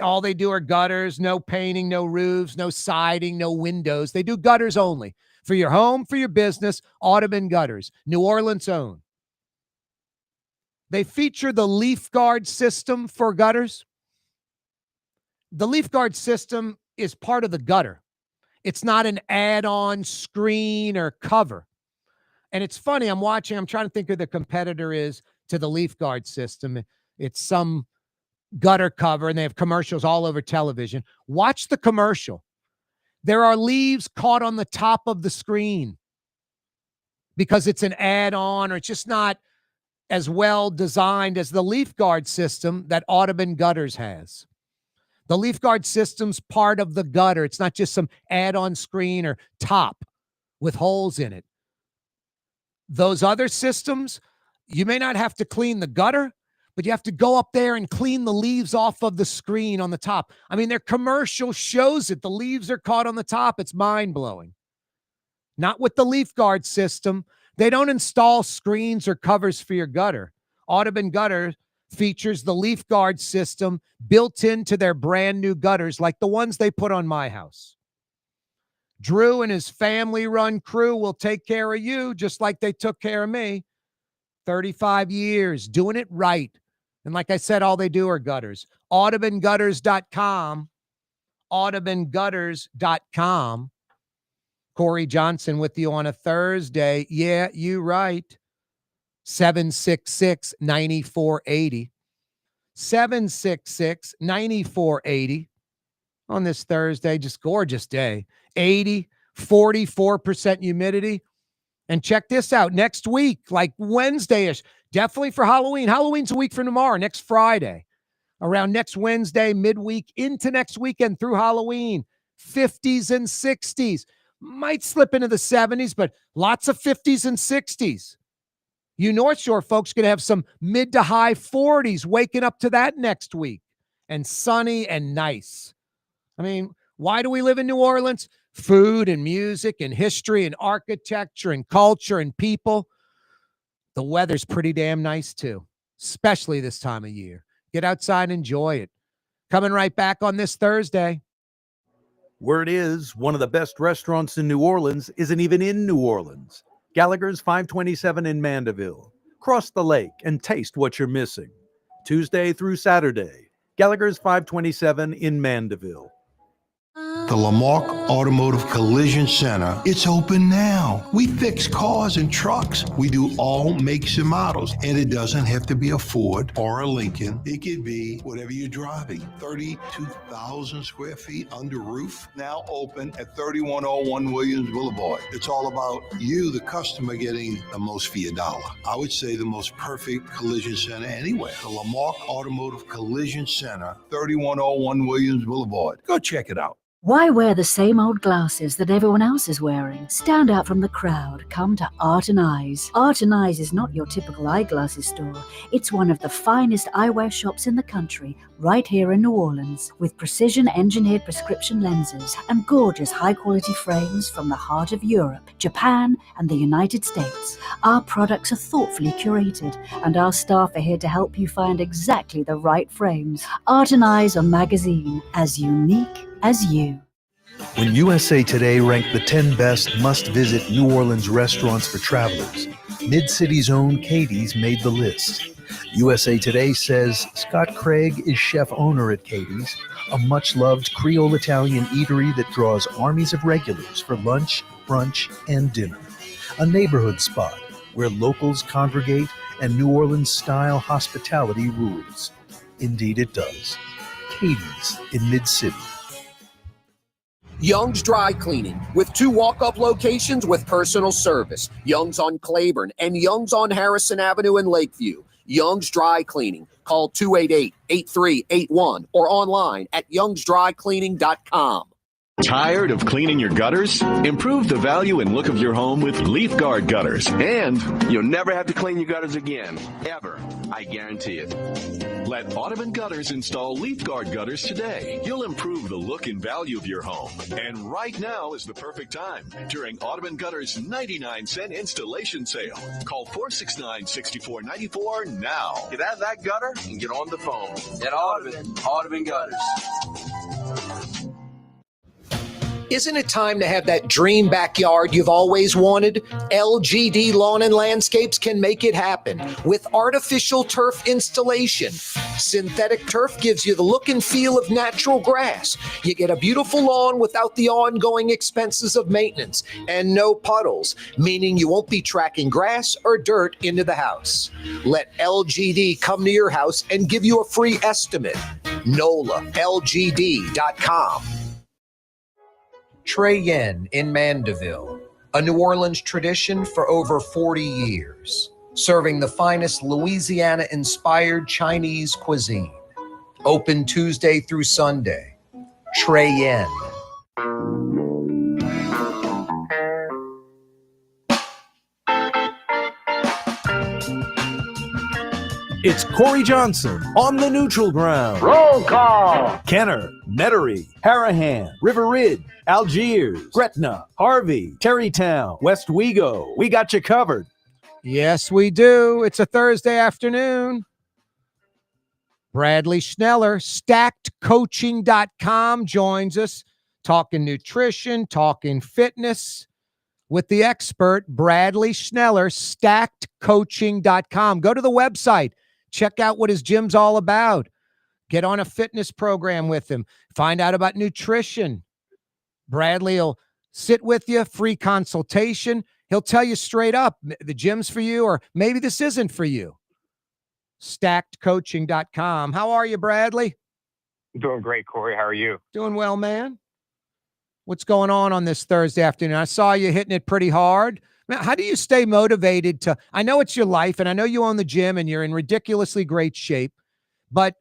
All they do are gutters, no painting, no roofs, no siding, no windows. They do gutters only. For your home, for your business, Audubon Gutters, New Orleans own. They feature the Leaf Guard system for gutters. The Leaf Guard system is part of the gutter. It's not an add-on screen or cover. And it's funny, I'm trying to think who the competitor is to the Leaf Guard system. It's some gutter cover, and they have commercials all over television. Watch the commercial. There are leaves caught on the top of the screen because it's an add-on, or it's just not as well designed as the Leaf Guard system that Audubon Gutters has. The Leaf Guard system's part of the gutter. It's not just some add-on screen or top with holes in it. Those other systems, you may not have to clean the gutter, but you have to go up there and clean the leaves off of the screen on the top. I mean, their commercial shows it. The leaves are caught on the top. It's mind-blowing. Not with the Leaf Guard system. They don't install screens or covers for your gutter. Audubon Gutter features the Leaf Guard system built into their brand new gutters like the ones they put on my house. Drew and his family-run crew will take care of you just like they took care of me. 35 years, doing it right. And like I said, all they do are gutters. AudubonGutters.com. AudubonGutters.com. Corey Johnson with you on a Thursday. Yeah, you right. 766-9480. 766-9480 on this Thursday. Just gorgeous day. 44% humidity. And check this out. Next week, like Wednesday-ish, definitely for Halloween. Halloween's a week from tomorrow, next Friday. Around next Wednesday, midweek, into next weekend through Halloween. 50s and 60s. Might slip into the 70s, but lots of 50s and 60s. You North Shore folks going to have some mid to high 40s waking up to that next week. And sunny and nice. I mean, why do we live in New Orleans? Food and music and history and architecture and culture and people. The weather's pretty damn nice too, especially this time of year. Get outside and enjoy it. Coming right back on this Thursday. Word is, one of the best restaurants in New Orleans isn't even in New Orleans. Gallagher's 527 in Mandeville. Cross the lake and taste what you're missing. Tuesday through Saturday. Gallagher's 527 in Mandeville. The Lamarck Automotive Collision Center, it's open now. We fix cars and trucks. We do all makes and models. And it doesn't have to be a Ford or a Lincoln. It could be whatever you're driving. 32,000 square feet under roof, now open at 3101 Williams Boulevard. It's all about you, the customer, getting the most for your dollar. I would say the most perfect collision center anywhere. The Lamarck Automotive Collision Center, 3101 Williams Boulevard. Go check it out. Why wear the same old glasses that everyone else is wearing? Stand out from the crowd. Come to Art and Eyes. Art and Eyes is not your typical eyeglasses store. It's one of the finest eyewear shops in the country, right here in New Orleans, with precision-engineered prescription lenses and gorgeous high-quality frames from the heart of Europe, Japan, and the United States. Our products are thoughtfully curated, and our staff are here to help you find exactly the right frames. Art and Eyes are magazine, as unique as you. When USA Today ranked the 10 best must-visit New Orleans restaurants for travelers, Mid-City's own Katie's made the list. USA Today says Scott Craig is chef-owner at Katie's, a much-loved Creole Italian eatery that draws armies of regulars for lunch, brunch, and dinner. a neighborhood spot where locals congregate and New Orleans-style hospitality rules. Indeed it does. Katie's in Mid-City. Young's Dry Cleaning, with 2 walk-up locations with personal service. Young's on Claiborne and Young's on Harrison Avenue in Lakeview. Young's Dry Cleaning. Call 288-8381 or online at youngsdrycleaning.com. Tired of cleaning your gutters? Improve the value and look of your home with Leaf Guard gutters. And you'll never have to clean your gutters again, ever. I guarantee it. Let Audubon Gutters install Leaf Guard gutters today. You'll improve the look and value of your home. And right now is the perfect time during Audubon Gutters 99-cent installation sale. Call 469-6494 now. Get out of that gutter and get on the phone. At Audubon Gutters. Isn't it time to have that dream backyard you've always wanted? LGD Lawn and Landscapes can make it happen with artificial turf installation. Synthetic turf gives you the look and feel of natural grass. You get a beautiful lawn without the ongoing expenses of maintenance and no puddles, meaning you won't be tracking grass or dirt into the house. Let LGD come to your house and give you a free estimate. NOLALGD.com. Trey Yen in Mandeville, a New Orleans tradition for over 40 years, serving the finest Louisiana-inspired Chinese cuisine. Open Tuesday through Sunday. Trey Yen. It's Corey Johnson on the neutral ground. Roll call. Kenner, Metairie, Harahan, River Ridge, Algiers, Gretna, Harvey, Terrytown, West Wego. We got you covered. Yes, we do. It's a Thursday afternoon. Bradley Schneller, stackedcoaching.com, joins us, talking nutrition, talking fitness with the expert, Bradley Schneller, stackedcoaching.com. Go to the website. Check out what his gym's all about. Get on a fitness program with him. Find out about nutrition. Bradley will sit with you, free consultation. He'll tell you straight up, the gym's for you, or maybe this isn't for you. Stackedcoaching.com. How are you, Bradley? Doing great, Corey. How are you? Doing well, man. What's going on this Thursday afternoon? I saw you hitting it pretty hard. Man, how do you stay motivated to, I know it's your life and I know you own the gym and you're in ridiculously great shape, but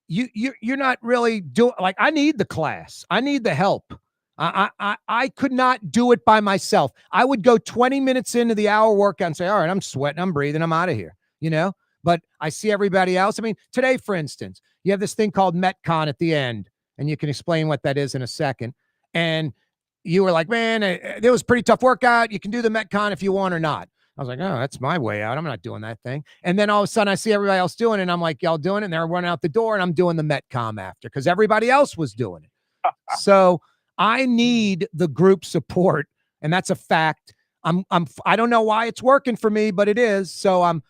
you're not really doing, like, I need the class. I need the help. I could not do it by myself. I would go 20 minutes into the hour workout and say, all right, I'm sweating, I'm breathing, I'm out of here, but I see everybody else. I mean, today, for instance, you have this thing called Metcon at the end, and you can explain what that is in a second. And you were like, man, it was a pretty tough workout. You can do the Metcon if you want or not. I was like, oh, that's my way out. I'm not doing that thing. And then all of a sudden I see everybody else doing it. And I'm like, y'all doing it? And they're running out the door and I'm doing the Metcon after because everybody else was doing it. So I need the group support. And that's a fact. I don't know why it's working for me, but it is. So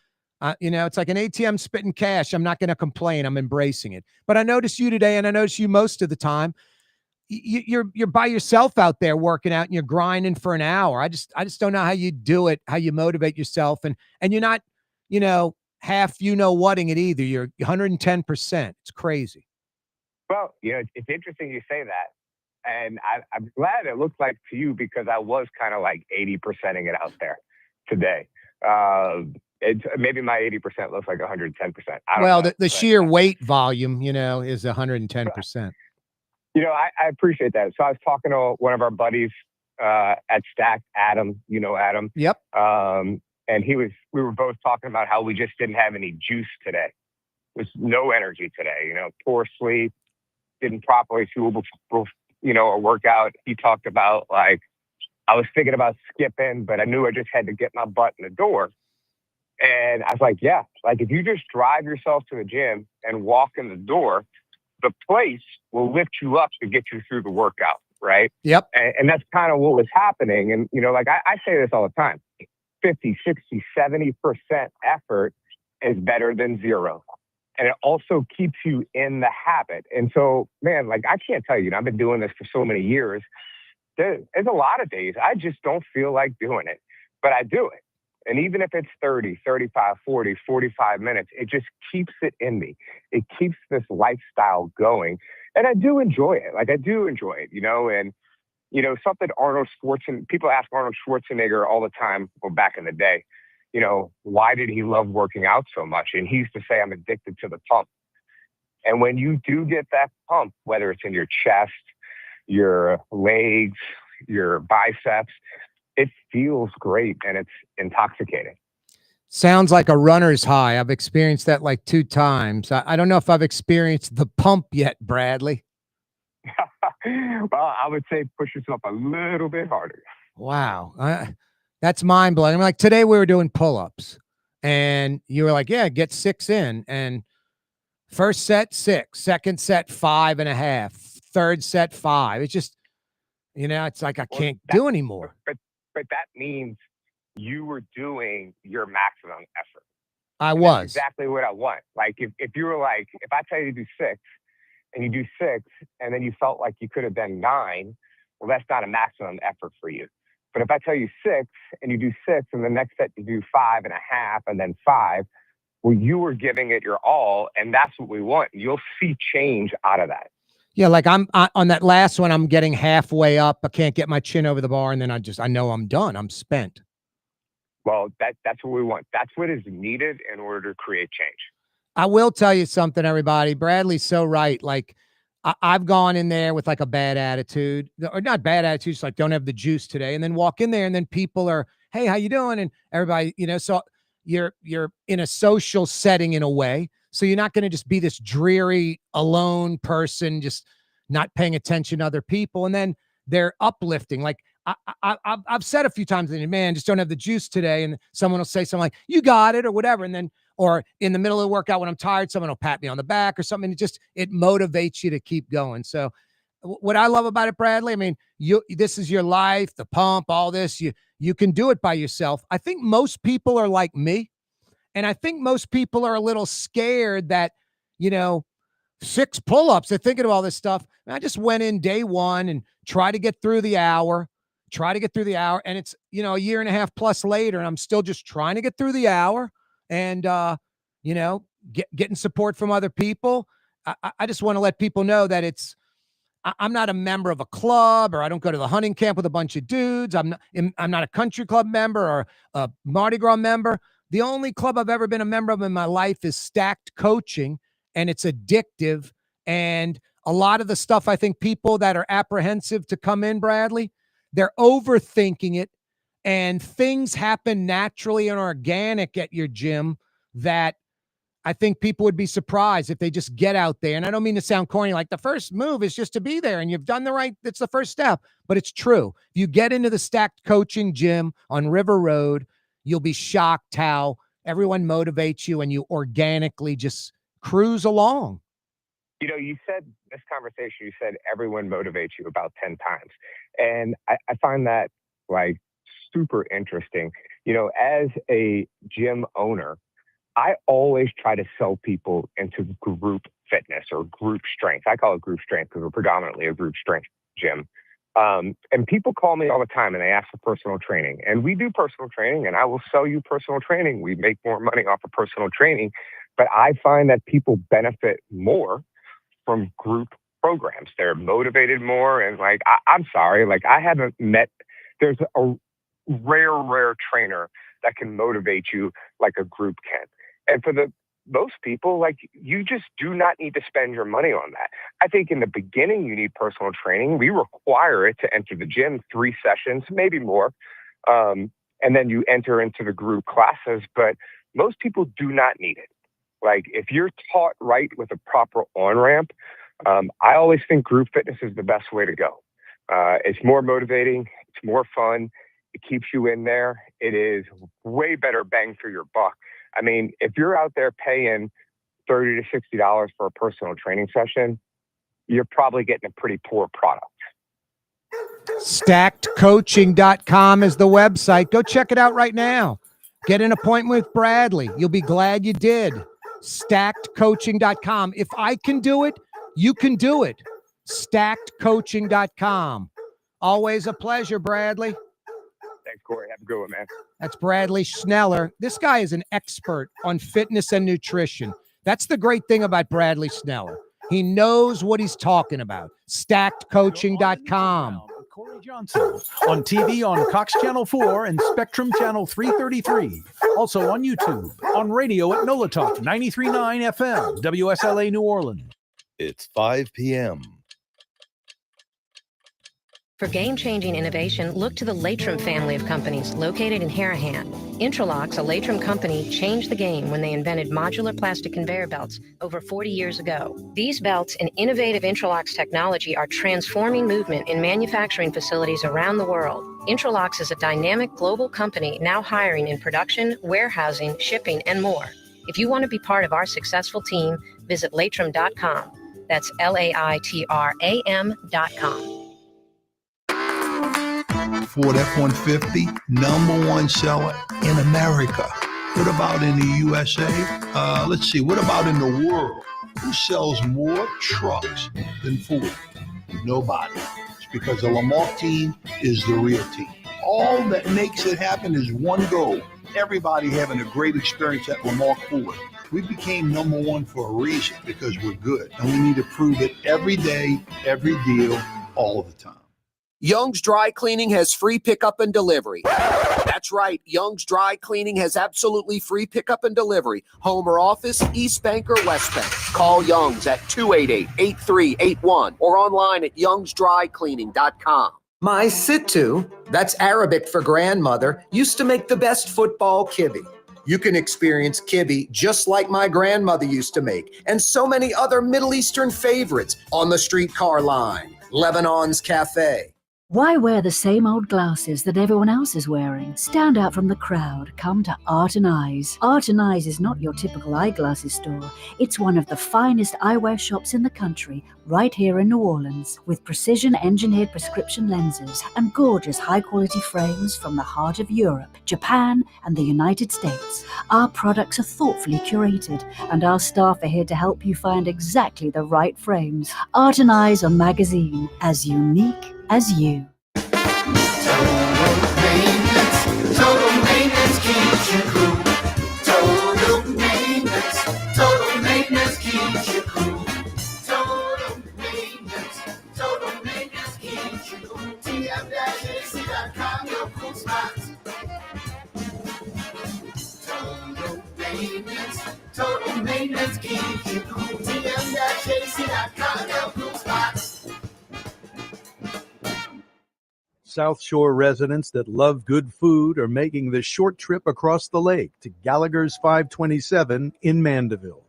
it's like an ATM spitting cash. I'm not going to complain. I'm embracing it. But I noticed you today, and I noticed you most of the time. You're by yourself out there working out and you're grinding for an hour. I just don't know how you do it, how you motivate yourself. And you're not, half, whatting it either. You're 110%. It's crazy. Well, it's interesting you say that. And I'm glad it looks like to you because I was kind of like 80%ing it out there today. Maybe my 80% looks like 110%. Well, the sheer weight volume, is 110%. I appreciate that. So I was talking to one of our buddies at Stack, Adam. Adam. Yep. And we were both talking about how we just didn't have any juice today. There's no energy today. Poor sleep, didn't properly fuel before, a workout. He talked about I was thinking about skipping, but I knew I just had to get my butt in the door. And I was like, yeah, if you just drive yourself to the gym and walk in the door, the place will lift you up to get you through the workout, right? Yep. And that's kind of what was happening. And, I say this all the time, 50, 60, 70% effort is better than zero. And it also keeps you in the habit. And so, man, I can't tell you, I've been doing this for so many years. There's a lot of days I just don't feel like doing it. but I do it. And even if it's 30, 35, 40, 45 minutes, it just keeps it in me. It keeps this lifestyle going. And I do enjoy it. Like, I do enjoy it, you know, and, you know, something Arnold Schwarzenegger, people ask Arnold Schwarzenegger all the time, well, back in the day, you know, why did he love working out so much? And he used to say, I'm addicted to the pump. And when you do get that pump, whether it's in your chest, your legs, your biceps, it feels great and it's intoxicating. Sounds like a runner's high. I've experienced that like 2 times. I don't know if I've experienced the pump yet, Bradley. Well, I would say push yourself a little bit harder. Wow. That's mind blowing. I'm like, today we were doing pull-ups and you were like, yeah, get 6 in. And first set, 6, second set, 5.5, third set, 5. It's just, you know, it's like, I can't do anymore. But that means you were doing your maximum effort. I And was. that's exactly what I want. Like, if you were like, if I tell you to do 6 and you do 6 and then you felt like you could have done 9, well, that's not a maximum effort for you. But if I tell you 6 and you do 6 and the next set you do 5.5 and then 5, well, you were giving it your all, and that's what we want. You'll see change out of that. Yeah, like on that last one, I'm getting halfway up. I can't get my chin over the bar, and then I know I'm done. I'm spent. Well, that's what we want. That's what is needed in order to create change. I will tell you something, everybody. Bradley's so right. Like, I've gone in there with like a bad attitude, or not bad attitude, just like don't have the juice today, and then walk in there, and then people are, hey, how you doing? And everybody, you know, so you're in a social setting in a way. So you're not going to just be this dreary, alone person, just not paying attention to other people. And then they're uplifting. Like I've said a few times, man, just don't have the juice today. And someone will say something like, you got it, or whatever. And then, or in the middle of the workout when I'm tired, someone will pat me on the back or something. It motivates you to keep going. So what I love about it, Bradley, I mean, this is your life, the pump, all this, you can do it by yourself. I think most people are like me. And I think most people are a little scared that, you know, 6 pull-ups, they're thinking of all this stuff. And I just went in day 1 and try to get through the hour. And it's, you know, a year and a half plus later, and I'm still just trying to get through the hour and, you know, getting support from other people. I just want to let people know that I'm not a member of a club, or I don't go to the hunting camp with a bunch of dudes. I'm not a country club member or a Mardi Gras member. The only club I've ever been a member of in my life is Stacked Coaching, and it's addictive. And a lot of the stuff, I think people that are apprehensive to come in, Bradley, they're overthinking it, and things happen naturally and organic at your gym that I think people would be surprised if they just get out there. And I don't mean to sound corny, like the first move is just to be there and you've done the right. It's the first step, but it's true. If you get into the Stacked Coaching gym on River Road, you'll be shocked how everyone motivates you and you organically just cruise along. You know, you said this conversation, you said everyone motivates you about 10 times. And I find that like super interesting. You know, as a gym owner, I always try to sell people into group fitness or group strength. I call it group strength because we're predominantly a group strength gym. And people call me all the time and they ask for personal training. And we do personal training, and I will sell you personal training. We make more money off of personal training. But I find that people benefit more from group programs. They're motivated more. And like, I'm sorry, like I haven't met, there's a rare trainer that can motivate you like a group can. And for most people, like, you just do not need to spend your money on that. I think in the beginning, you need personal training. We require it to enter the gym, 3 sessions, maybe more. And then you enter into the group classes, but most people do not need it. Like, if you're taught right with a proper on-ramp, I always think group fitness is the best way to go. It's more motivating. It's more fun. It keeps you in there. It is way better bang for your buck. I mean, if you're out there paying $30 to $60 for a personal training session, you're probably getting a pretty poor product. StackedCoaching.com is the website. Go check it out right now. Get an appointment with Bradley. You'll be glad you did. StackedCoaching.com. If I can do it, you can do it. StackedCoaching.com. Always a pleasure, Bradley. Thanks Thanks, Corey. Have a good one, man. That's Bradley Schneller. This guy is an expert on fitness and nutrition. That's the great thing about Bradley Schneller. He knows what he's talking about. StackedCoaching.com. Corey Johnson on TV on Cox Channel 4 and Spectrum Channel 333. Also on YouTube, on radio at NOLA Talk 93.9 FM, WSLA New Orleans. It's 5 p.m. For game-changing innovation, look to the Latrim family of companies located in Harahan. Intralox, a Latrim company, changed the game when they invented modular plastic conveyor belts over 40 years ago. These belts and innovative Intralox technology are transforming movement in manufacturing facilities around the world. Intralox is a dynamic global company now hiring in production, warehousing, shipping, and more. If you want to be part of our successful team, visit latrim.com. That's LAITRAM.com. Ford F-150, #1 seller in America. What about in the USA? Let's see, what about in the world? Who sells more trucks than Ford? Nobody. It's because the Lamar team is the real team. All that makes it happen is one goal. Everybody having a great experience at Lamar Ford. We became #1 for a reason, because we're good. And we need to prove it every day, every deal, all the time. Young's Dry Cleaning has free pickup and delivery. That's right. Young's Dry Cleaning has absolutely free pickup and delivery. Home or office, East Bank or West Bank. Call Young's at 288-8381 or online at youngsdrycleaning.com. My Sittu, that's Arabic for grandmother, used to make the best football kibbe. You can experience kibbe just like my grandmother used to make, and so many other Middle Eastern favorites on the streetcar line. Lebanon's Cafe. Why wear the same old glasses that everyone else is wearing? Stand out from the crowd. Come to Art and Eyes. Art and Eyes is not your typical eyeglasses store. It's one of the finest eyewear shops in the country, right here in New Orleans, with precision-engineered prescription lenses and gorgeous high-quality frames from the heart of Europe, Japan, and the United States. Our products are thoughtfully curated, and our staff are here to help you find exactly the right frames. Art and Eyes on magazine, as unique as you. Total maintenance keeps you cool. Total maintenance keeps you cool. Total maintenance keeps you cool. TM-AC.com, your cool spots. Total maintenance keeps you cool. TM-AC.com, your cool spots. South Shore residents that love good food are making the short trip across the lake to Gallagher's 527 in Mandeville.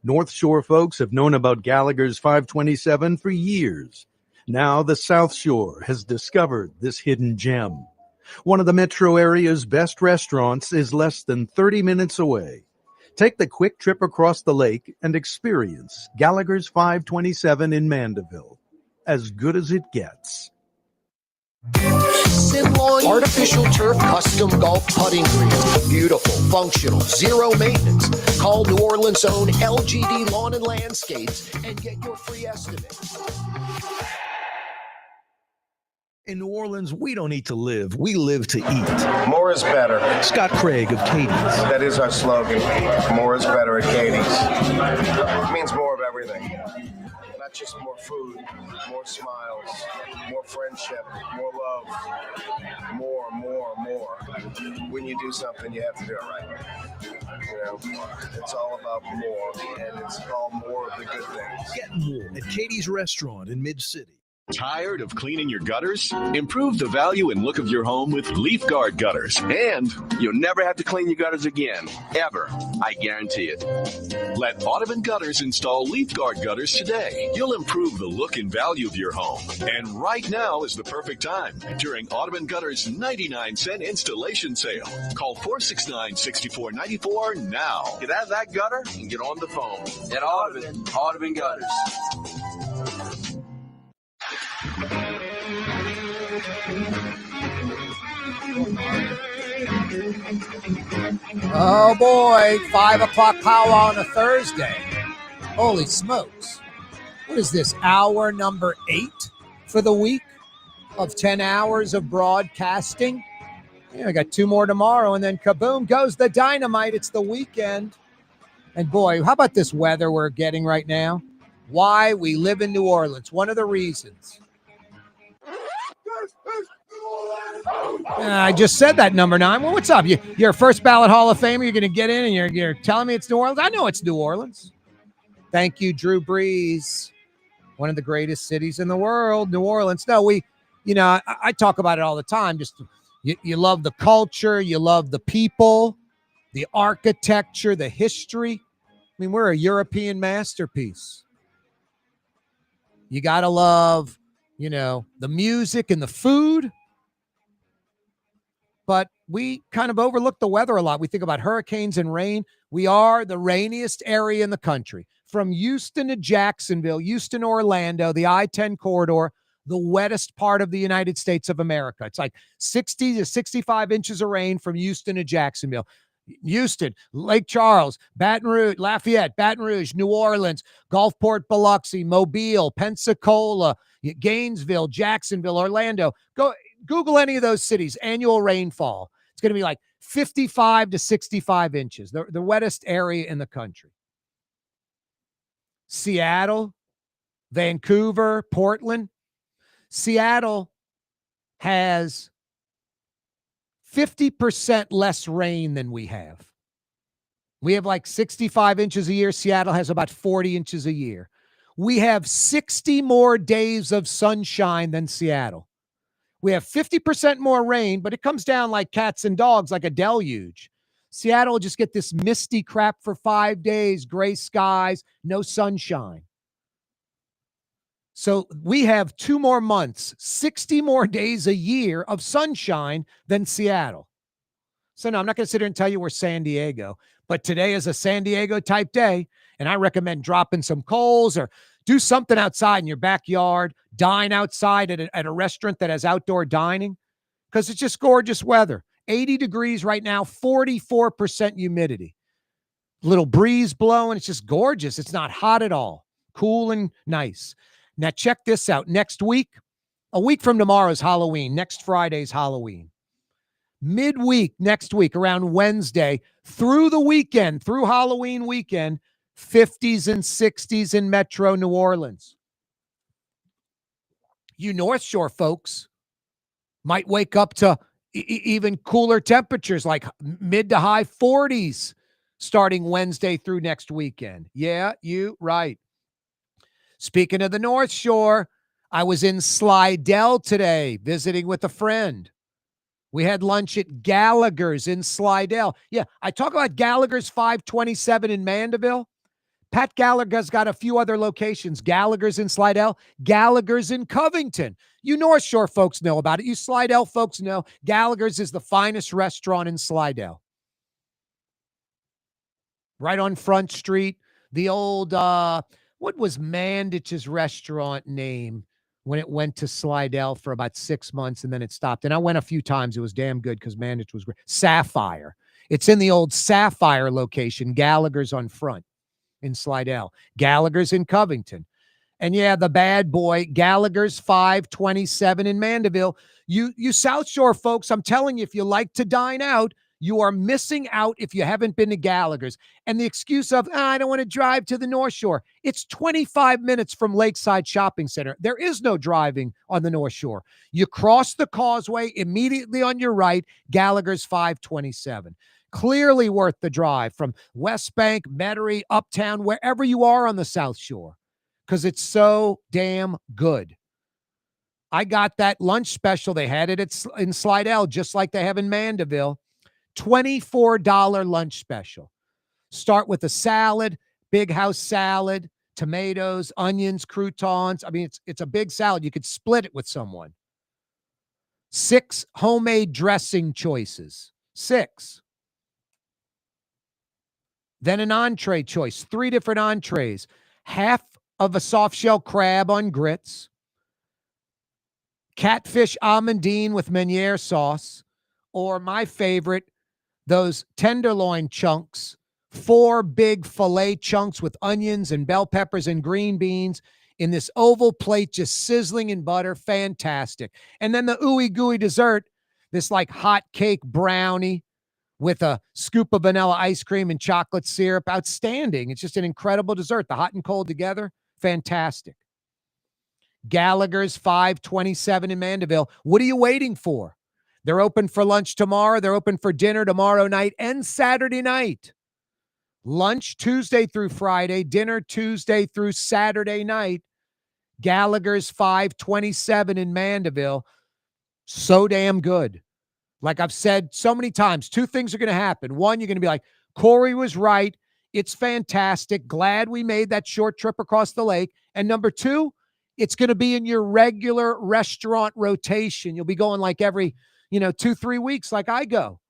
North Shore folks have known about Gallagher's 527 for years. Now the South Shore has discovered this hidden gem. One of the metro area's best restaurants is less than 30 minutes away. Take the quick trip across the lake and experience Gallagher's 527 in Mandeville. As good as it gets. Artificial turf custom golf putting green. Beautiful, functional, zero maintenance. Call New Orleans' own LGD Lawn and Landscapes and get your free estimate. In New Orleans, we don't eat to live. We live to eat. More is better. Scott Craig of Katie's. That is our slogan. More is better at Katie's. It means more of everything. Not just more food, more smiles, more friendship, more love, more. When you do something, you have to do it right. You know, it's all about more, and it's all more of the good things. Get more at Katie's Restaurant in Mid-City. Tired of cleaning your gutters? Improve the value and look of your home with Leaf Guard gutters. And you'll never have to clean your gutters again. Ever. I guarantee it. Let Audubon Gutters install Leaf Guard gutters today. You'll improve the look and value of your home. And right now is the perfect time during Audubon Gutters 99-cent installation sale. Call 469-6494 now. Get out of that gutter and get on the phone. At Audubon Gutters. Oh boy, 5 o'clock power on a Thursday. Holy smokes. What is this, hour number 8 for the week of 10 hours of broadcasting? Yeah, I got 2 more tomorrow, and then kaboom goes the dynamite. It's the weekend. And boy, how about this weather we're getting right now? Why we live in New Orleans. One of the reasons. I just said that, number 9. Well, what's up? You're a first ballot Hall of Famer. You're going to get in and you're telling me it's New Orleans? I know it's New Orleans. Thank you, Drew Brees. One of the greatest cities in the world, New Orleans. No, I talk about it all the time. Just you love the culture. You love the people, the architecture, the history. I mean, we're a European masterpiece. You got to love, the music and the food. But we kind of overlook the weather a lot. We think about hurricanes and rain. We are the rainiest area in the country. From Houston to Jacksonville, Houston, Orlando, the I-10 corridor, the wettest part of the United States of America. It's like 60 to 65 inches of rain from Houston to Jacksonville. Houston, Lake Charles, Baton Rouge, Lafayette, Baton Rouge, New Orleans, Gulfport, Biloxi, Mobile, Pensacola, Gainesville, Jacksonville, Orlando. Go Google any of those cities, annual rainfall. It's going to be like 55 to 65 inches, the wettest area in the country. Seattle, Vancouver, Portland. Seattle has 50% less rain than we have. We have like 65 inches a year. Seattle has about 40 inches a year. We have 60 more days of sunshine than Seattle. We have 50% more rain, but it comes down like cats and dogs, like a deluge. Seattle will just get this misty crap for 5 days, gray skies, no sunshine. So we have 2 more months, 60 more days a year of sunshine than Seattle. So no, I'm not going to sit here and tell you we're San Diego, but today is a San Diego type day, and I recommend dropping some coals or do something outside in your backyard, dine outside at a restaurant that has outdoor dining, because it's just gorgeous weather. 80 degrees right now, 44% humidity. Little breeze blowing. It's just gorgeous. It's not hot at all. Cool and nice. Now check this out. Next week, a week from tomorrow is Halloween. Next Friday's Halloween. Midweek next week, around Wednesday, through the weekend, through Halloween weekend, 50s and 60s in Metro New Orleans. You North Shore folks might wake up to even cooler temperatures, like mid to high 40s starting Wednesday through next weekend. Yeah, you right. Speaking of the North Shore, I was in Slidell today visiting with a friend. We had lunch at Gallagher's in Slidell. Yeah, I talk about Gallagher's 527 in Mandeville. Pat Gallagher's got a few other locations. Gallagher's in Slidell, Gallagher's in Covington. You North Shore folks know about it. You Slidell folks know Gallagher's is the finest restaurant in Slidell. Right on Front Street. The old, what was Mandich's restaurant name when it went to Slidell for about 6 months and then it stopped? And I went a few times. It was damn good because Mandich was great. Sapphire. It's in the old Sapphire location. Gallagher's on Front in Slidell. Gallagher's in Covington. And yeah, the bad boy, Gallagher's 527 in Mandeville. You South Shore folks, I'm telling you, if you like to dine out, you are missing out if you haven't been to Gallagher's. And the excuse of, I don't want to drive to the North Shore. It's 25 minutes from Lakeside Shopping Center. There is no driving on the North Shore. You cross the causeway immediately on your right, Gallagher's 527. Clearly worth the drive from West Bank, Metairie, Uptown, wherever you are on the South Shore, because it's so damn good. I got that lunch special. They had it in Slidell, just like they have in Mandeville. $24 lunch special. Start with a salad, big house salad, tomatoes, onions, croutons. I mean, it's a big salad. You could split it with someone. 6 homemade dressing choices. 6. Then an entree choice, 3 different entrees. Half of a soft shell crab on grits. Catfish almondine with Meunier sauce. Or my favorite, those tenderloin chunks. 4 big filet chunks with onions and bell peppers and green beans in this oval plate, just sizzling in butter. Fantastic. And then the ooey gooey dessert. this like hot cake brownie with a scoop of vanilla ice cream and chocolate syrup. Outstanding. It's just an incredible dessert. The hot and cold together, fantastic. Gallagher's 527 in Mandeville. What are you waiting for? They're open for lunch tomorrow. They're open for dinner tomorrow night and Saturday night. Lunch Tuesday through Friday, dinner Tuesday through Saturday night. Gallagher's 527 in Mandeville. So damn good. Like I've said so many times, two things are going to happen. One, you're going to be like, Corey was right. It's fantastic. Glad we made that short trip across the lake. And number two, it's going to be in your regular restaurant rotation. You'll be going like every, 2-3 weeks like I go.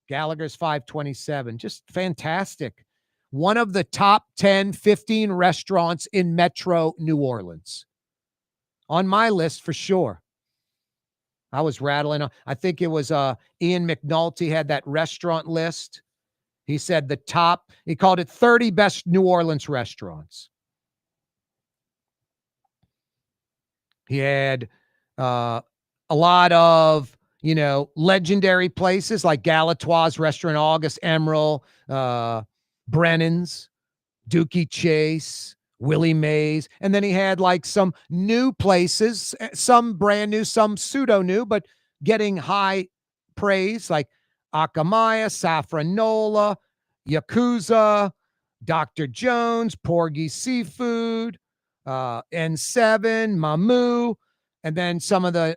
Gallagher's 527. Just fantastic. One of the top 10, 15 restaurants in Metro New Orleans. On my list for sure. I was rattling. I think it was Ian McNulty had that restaurant list. He said he called it 30 best New Orleans restaurants. He had a lot of, legendary places like Galatoire's Restaurant August, Emerald, Brennan's, Dookie Chase, Willie Mays. And then he had like some new places, some brand new, some pseudo new, but getting high praise like Akamaya, Safranola, Yakuza, Dr. Jones, Porgy Seafood, N7, Mamu, and then some of the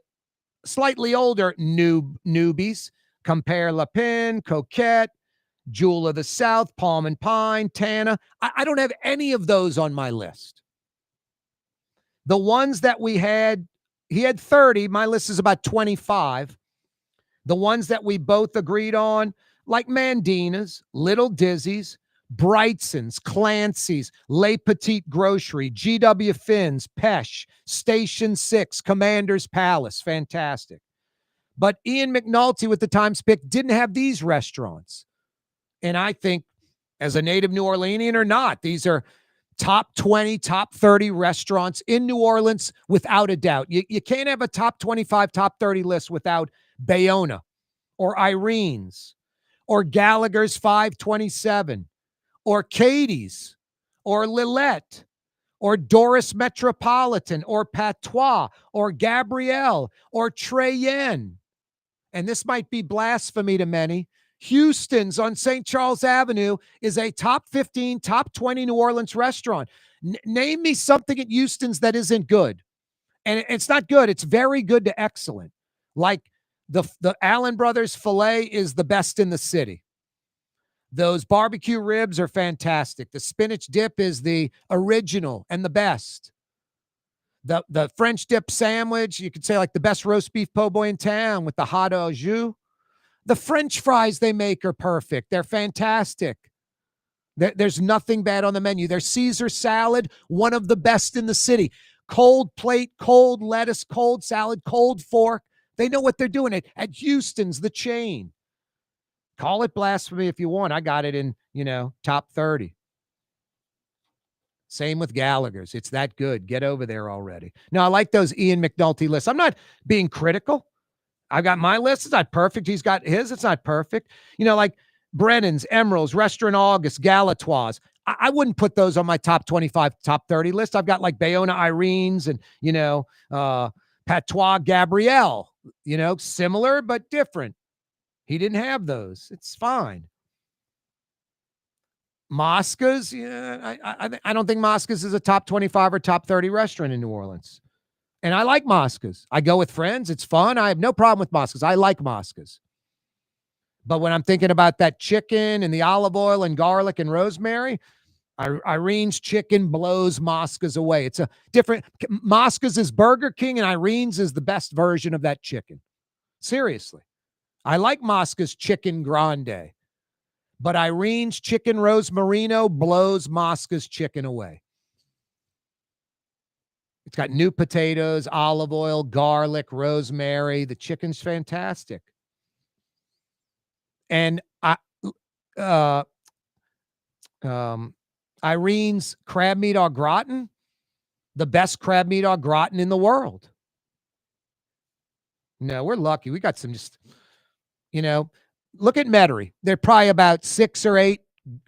slightly older newbies, Compare La Pin, Coquette, Jewel of the South, Palm and Pine, Tana. I don't have any of those on my list. The ones that we had, he had 30. My list is about 25. The ones that we both agreed on, like Mandina's, Little Dizzy's, Brightson's, Clancy's, Le Petit Grocery, GW Finn's, Pesh, Station 6, Commander's Palace. Fantastic. But Ian McNulty with the Times pick didn't have these restaurants. And I think as a native New Orleanian or not, these are top 20, top 30 restaurants in New Orleans without a doubt. You can't have a top 25, top 30 list without Bayona or Irene's or Gallagher's 527 or Katie's or Lillette or Doris Metropolitan or Patois or Gabrielle or Treyen. And this might be blasphemy to many. Houston's on St. Charles Avenue is a top 15, top 20 New Orleans restaurant. Name me something at Houston's that isn't good. And it's not good. It's very good to excellent. Like the Allen Brothers filet is the best in the city. Those barbecue ribs are fantastic. The spinach dip is the original and the best. The French dip sandwich, you could say like the best roast beef po' boy in town with the hot au jus. The French fries they make are perfect. They're fantastic. There's nothing bad on the menu. Their Caesar salad, one of the best in the city. Cold plate, cold lettuce, cold salad, cold fork. They know what they're doing at Houston's, the chain. Call it blasphemy if you want. I got it in, top 30. Same with Gallagher's. It's that good. Get over there already. Now, I like those Ian McNulty lists. I'm not being critical. I've got my list. It's not perfect. He's got his. It's not perfect. Like Brennan's, Emerald's, Restaurant August, Galatoire's. I wouldn't put those on my top 25, top 30 list. I've got like Bayona Irene's and, Patois Gabrielle, similar but different. He didn't have those. It's fine. Mosca's, I don't think Mosca's is a top 25 or top 30 restaurant in New Orleans. And I like Mosca's. I go with friends. It's fun. I have no problem with Mosca's. I like Mosca's. But when I'm thinking about that chicken and the olive oil and garlic and rosemary, Irene's chicken blows Mosca's away. It's a different, Mosca's is Burger King and Irene's is the best version of that chicken. Seriously. I like Mosca's chicken grande, but Irene's chicken rosmarino blows Mosca's chicken away. It's got new potatoes, olive oil, garlic, rosemary. The chicken's fantastic. And Irene's crab meat au gratin, the best crab meat au gratin in the world. No, we're lucky. We got some just, look at Metairie. There are probably about 6 or 8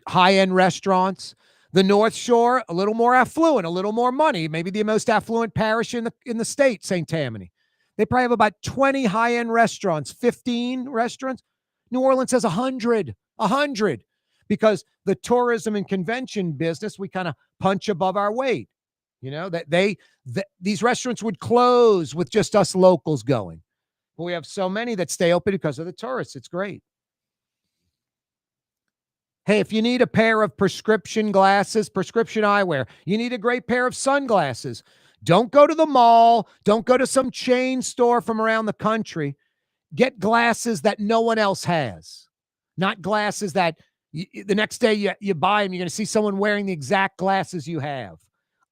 high-end restaurants. The North Shore, a little more affluent, a little more money, maybe the most affluent parish in the state, St. Tammany. They probably have about 20 high-end restaurants, 15 restaurants. New Orleans has 100, because the tourism and convention business, we kind of punch above our weight. These restaurants would close with just us locals going. But we have so many that stay open because of the tourists. It's great. Hey, if you need a pair of prescription glasses, prescription eyewear, you need a great pair of sunglasses, don't go to the mall. Don't go to some chain store from around the country. Get glasses that no one else has, not glasses that the next day you buy them, you're going to see someone wearing the exact glasses you have.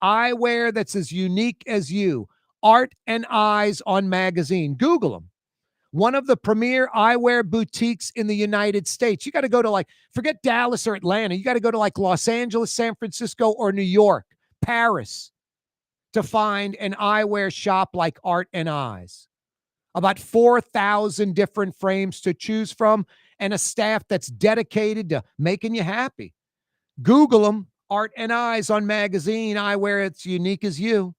Eyewear that's as unique as you. Art and Eyes on Magazine. Google them. One of the premier eyewear boutiques in the United States. You got to go to forget Dallas or Atlanta. You got to go to Los Angeles, San Francisco, or New York, Paris to find an eyewear shop like Art and Eyes. About 4,000 different frames to choose from and a staff that's dedicated to making you happy. Google them. Art and Eyes on Magazine. Eyewear that's unique as you.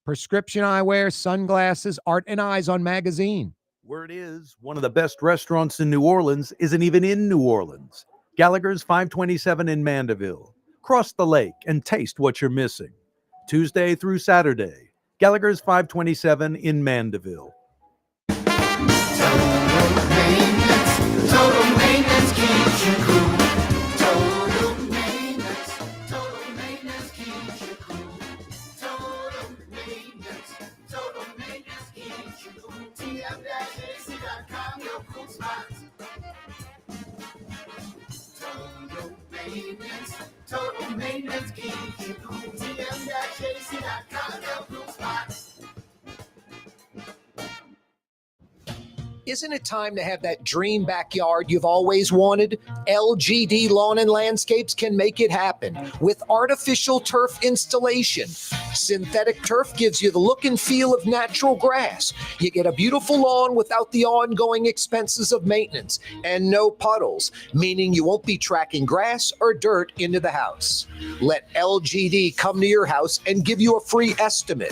Prescription eyewear, sunglasses, Art and Eyes on Magazine. Word is, one of the best restaurants in New Orleans isn't even in New Orleans. Gallagher's 527 in Mandeville. Cross the lake and taste what you're missing. Tuesday through Saturday. Gallagher's 527 in Mandeville. Total maintenance keeps you cool. Total maintenance keeps you cool. Total maintenance keeps you cool. TM-AC.com, your cool spots. Total maintenance keeps you cool. TM-AC.com, your cool spots. Isn't it time to have that dream backyard you've always wanted? LGD Lawn and Landscapes can make it happen with artificial turf installation. Synthetic turf gives you the look and feel of natural grass. You get a beautiful lawn without the ongoing expenses of maintenance and no puddles, meaning you won't be tracking grass or dirt into the house. Let LGD come to your house and give you a free estimate.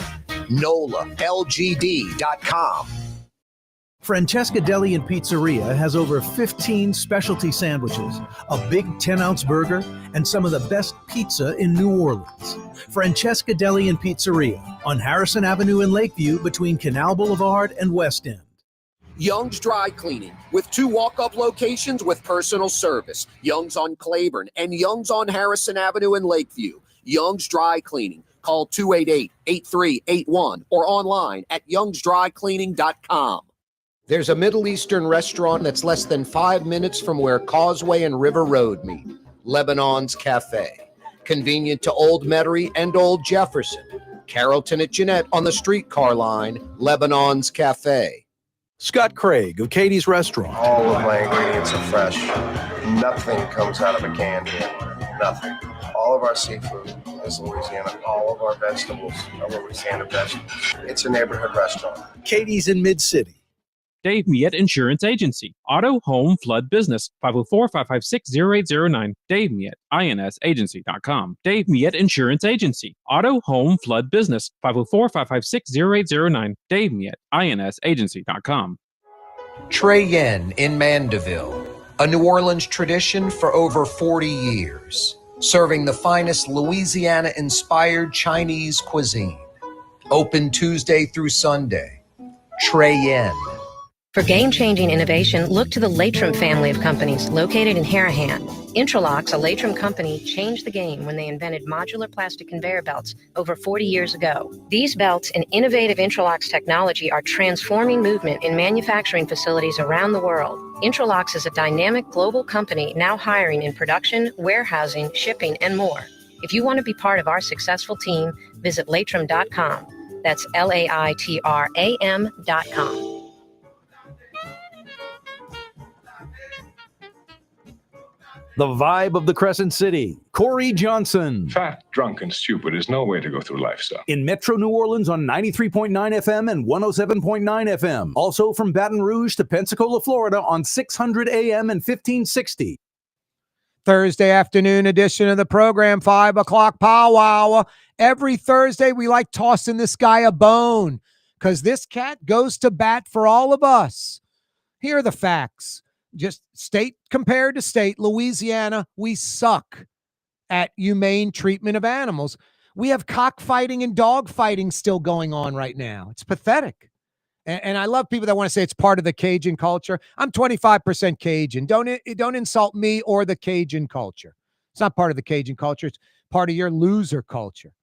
NOLALGD.com. Francesca Deli and Pizzeria has over 15 specialty sandwiches, a big 10-ounce burger, and some of the best pizza in New Orleans. Francesca Deli and Pizzeria on Harrison Avenue in Lakeview between Canal Boulevard and West End. Young's Dry Cleaning with 2 walk-up locations with personal service. Young's on Claiborne and Young's on Harrison Avenue in Lakeview. Young's Dry Cleaning. Call 288-8381 or online at youngsdrycleaning.com. There's a Middle Eastern restaurant that's less than 5 minutes from where Causeway and River Road meet. Lebanon's Cafe. Convenient to Old Metairie and Old Jefferson. Carrollton at Jeanette on the streetcar line. Lebanon's Cafe. Scott Craig of Katie's Restaurant. All of my ingredients are fresh. Nothing comes out of a can here. Nothing. All of our seafood is Louisiana. All of our vegetables are Louisiana vegetables. It's a neighborhood restaurant. Katie's in Mid-City. Dave Miette Insurance Agency. Auto, home, flood, business. 504-556-0809. Dave Miette, INSagency.com. Dave Miette Insurance Agency. Auto, home, flood, business. 504-556-0809. Dave Miette, INSagency.com. Trey Yen in Mandeville. A New Orleans tradition for over 40 years. Serving the finest Louisiana-inspired Chinese cuisine. Open Tuesday through Sunday. Trey Yen. For game-changing innovation, look to the Latrim family of companies located in Harahan. Intralocks, a Latrim company, changed the game when they invented modular plastic conveyor belts over 40 years ago. These belts and innovative Intralocks technology are transforming movement in manufacturing facilities around the world. Intralocks is a dynamic global company now hiring in production, warehousing, shipping, and more. If you want to be part of our successful team, visit Latrim.com. That's LAITRAM.com. The vibe of the Crescent City, Corey Johnson. Fat, drunk, and stupid is no way to go through life, son. In Metro New Orleans on 93.9 FM and 107.9 FM. Also from Baton Rouge to Pensacola, Florida on 600 AM and 1560. Thursday afternoon edition of the program, 5 o'clock powwow. Every Thursday, we like tossing this guy a bone because this cat goes to bat for all of us. Here are the facts. Just state compared to state, Louisiana, we suck at humane treatment of animals. We have cockfighting and dog fighting still going on right now. It's pathetic. And I love people that want to say it's part of the Cajun culture. I'm 25% Cajun. Don't insult me or the Cajun culture. It's not part of the Cajun culture. It's part of your loser culture.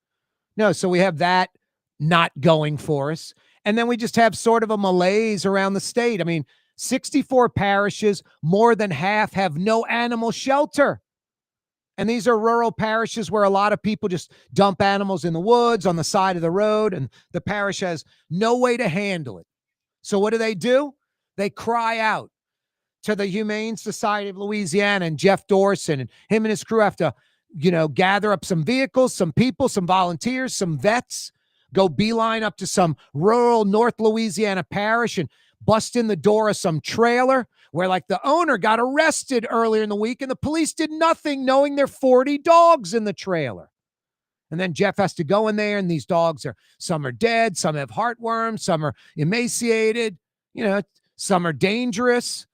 No, so we have that not going for us. And then we just have sort of a malaise around the state. I mean, 64 parishes, more than half have no animal shelter. And these are rural parishes where a lot of people just dump animals in the woods, on the side of the road, and the parish has no way to handle it. So what do? They cry out to the Humane Society of Louisiana and Jeff Dorson, and him and his crew have to, gather up some vehicles, some people, some volunteers, some vets, go beeline up to some rural North Louisiana parish and bust in the door of some trailer where the owner got arrested earlier in the week and the police did nothing knowing there are 40 dogs in the trailer. And then Jeff has to go in there and these dogs some are dead, some have heartworms, some are emaciated, some are dangerous.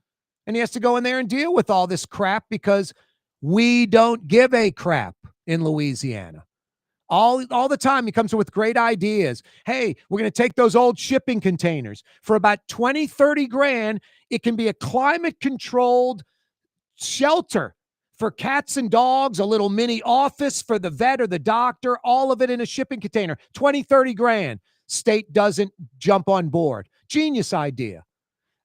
And he has to go in there and deal with all this crap because we don't give a crap in Louisiana. All the time he comes up with great ideas. Hey, we're going to take those old shipping containers for about 20, 30 grand. It can be a climate controlled shelter for cats and dogs, a little mini office for the vet or the doctor, all of it in a shipping container, 20, 30 grand. State doesn't jump on board. Genius idea.